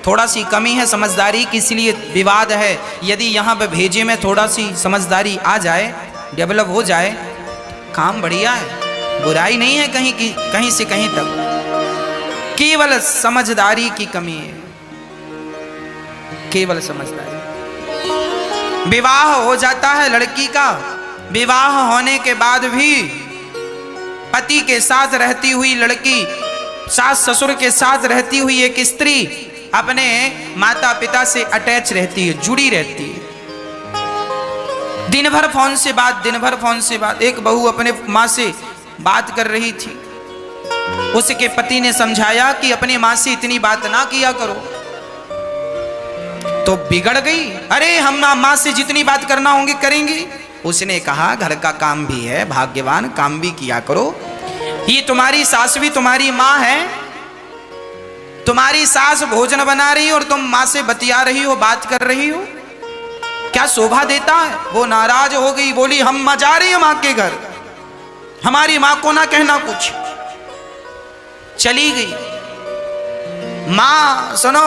थोड़ा सी कमी है समझदारी की, इसलिए विवाद है। यदि यहाँ पे भेजे में थोड़ा सी समझदारी आ जाए, डेवलप हो जाए, काम बढ़िया है, बुराई नहीं है कहीं की, कहीं से कहीं तक, केवल समझदारी की कमी है, केवल समझदारी। विवाह हो जाता है लड़की का, विवाह होने के बाद भी पति के साथ रहती हुई लड़की, सास ससुर के साथ रहती हुई एक स्त्री अपने माता पिता से अटैच रहती है, जुड़ी रहती है। दिन भर फोन से बात, दिन भर फोन से बात। एक बहू अपने माँ से बात कर रही थी, उसके पति ने समझाया कि अपनी माँ से इतनी बात ना किया करो, तो बिगड़ गई। अरे हम माँ से जितनी बात करना होंगे करेंगे। उसने कहा घर का काम भी है, भाग्यवान, काम भी किया करो। ये तुम्हारी सास भी तुम्हारी माँ है, तुम्हारी सास भोजन बना रही हो और तुम माँ से बतिया रही हो, बात कर रही हो, क्या शोभा देता है? वो नाराज हो गई, बोली हम जा रही है माँ के घर, हमारी माँ को ना कहना कुछ। चली गई। माँ सुनो,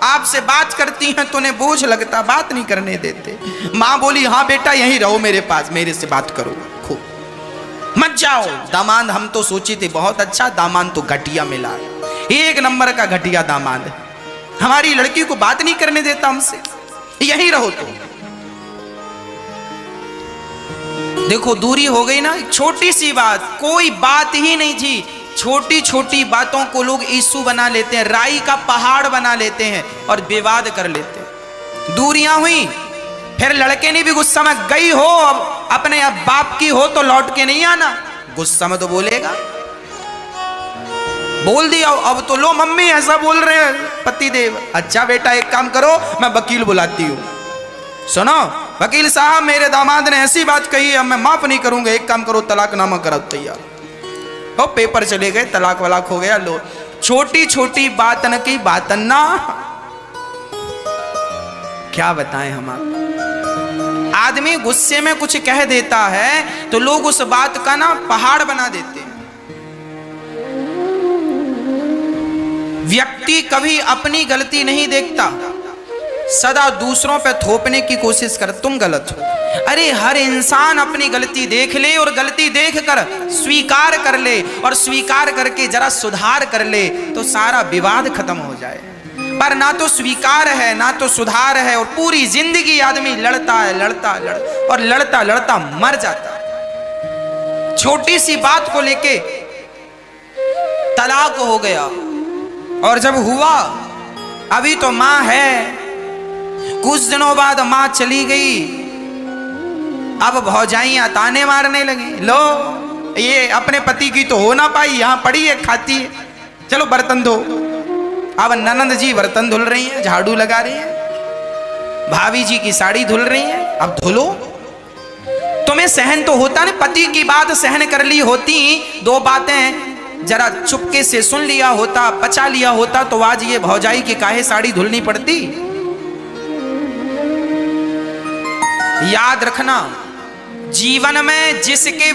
आपसे बात करती हैं तो उन्हें बोझ लगता, बात नहीं करने देते। माँ बोली हाँ बेटा यहीं रहो मेरे पास, मेरे से बात करो खूब, मत जाओ। दामाद हम तो सोचे थे बहुत अच्छा, दामाद तो घटिया मिला, एक नंबर का घटिया दामाद, हमारी लड़की को बात नहीं करने देता हमसे, यहीं रहो। तो देखो दूरी हो गई ना, छोटी सी बात, कोई बात ही नहीं थी, छोटी छोटी बातों को लोग इशू बना लेते हैं, राई का पहाड़ बना लेते हैं और विवाद कर लेते हैं। दूरियां हुई, फिर लड़के ने भी गुस्सा में, गई हो अब अपने अब बाप की हो तो लौट के नहीं आना, गुस्सा में तो बोलेगा, बोल दिया अब तो लो मम्मी ऐसा बोल रहे हैं पति देव। अच्छा बेटा एक काम करो, मैं वकील बुलाती हूँ, सुनो वकील साहब मेरे दामाद ने ऐसी बात कही है, मैं माफ नहीं करूंगा, एक काम करो तलाकनामा कराओ तैयार। और पेपर चले गए, तलाक वलाक हो गया। लो छोटी छोटी बात न की बात ना, क्या बताएं हम आपको। आदमी गुस्से में कुछ कह देता है तो लोग उस बात का ना पहाड़ बना देते हैं। व्यक्ति कभी अपनी गलती नहीं देखता, सदा दूसरों पे थोपने की कोशिश कर, तुम गलत हो। अरे हर इंसान अपनी गलती देख ले और गलती देखकर स्वीकार कर ले और स्वीकार करके जरा सुधार कर ले तो सारा विवाद खत्म हो जाए। पर ना तो स्वीकार है ना तो सुधार है और पूरी जिंदगी आदमी लड़ता है, और लड़ता लड़ता मर जाता है। छोटी सी बात को लेके तलाक हो गया, और जब हुआ, अभी तो मां है, कुछ दिनों बाद मां चली गई, अब भौजाइयां ताने मारने लगी, लो ये अपने पति की तो हो ना पाई, यहां पड़ी है खाती है, चलो बर्तन धो। अब ननंद जी बर्तन धुल रही हैं, झाड़ू लगा रही हैं, भाभी जी की साड़ी धुल रही हैं, अब धुलो। तुम्हें सहन तो होता ना, पति की बात सहन कर ली होती, दो बातें जरा चुपके से सुन लिया होता, पचा लिया होता, तो आज ये भौजाई की काहे साड़ी धुलनी पड़ती। याद रखना जीवन में जिसके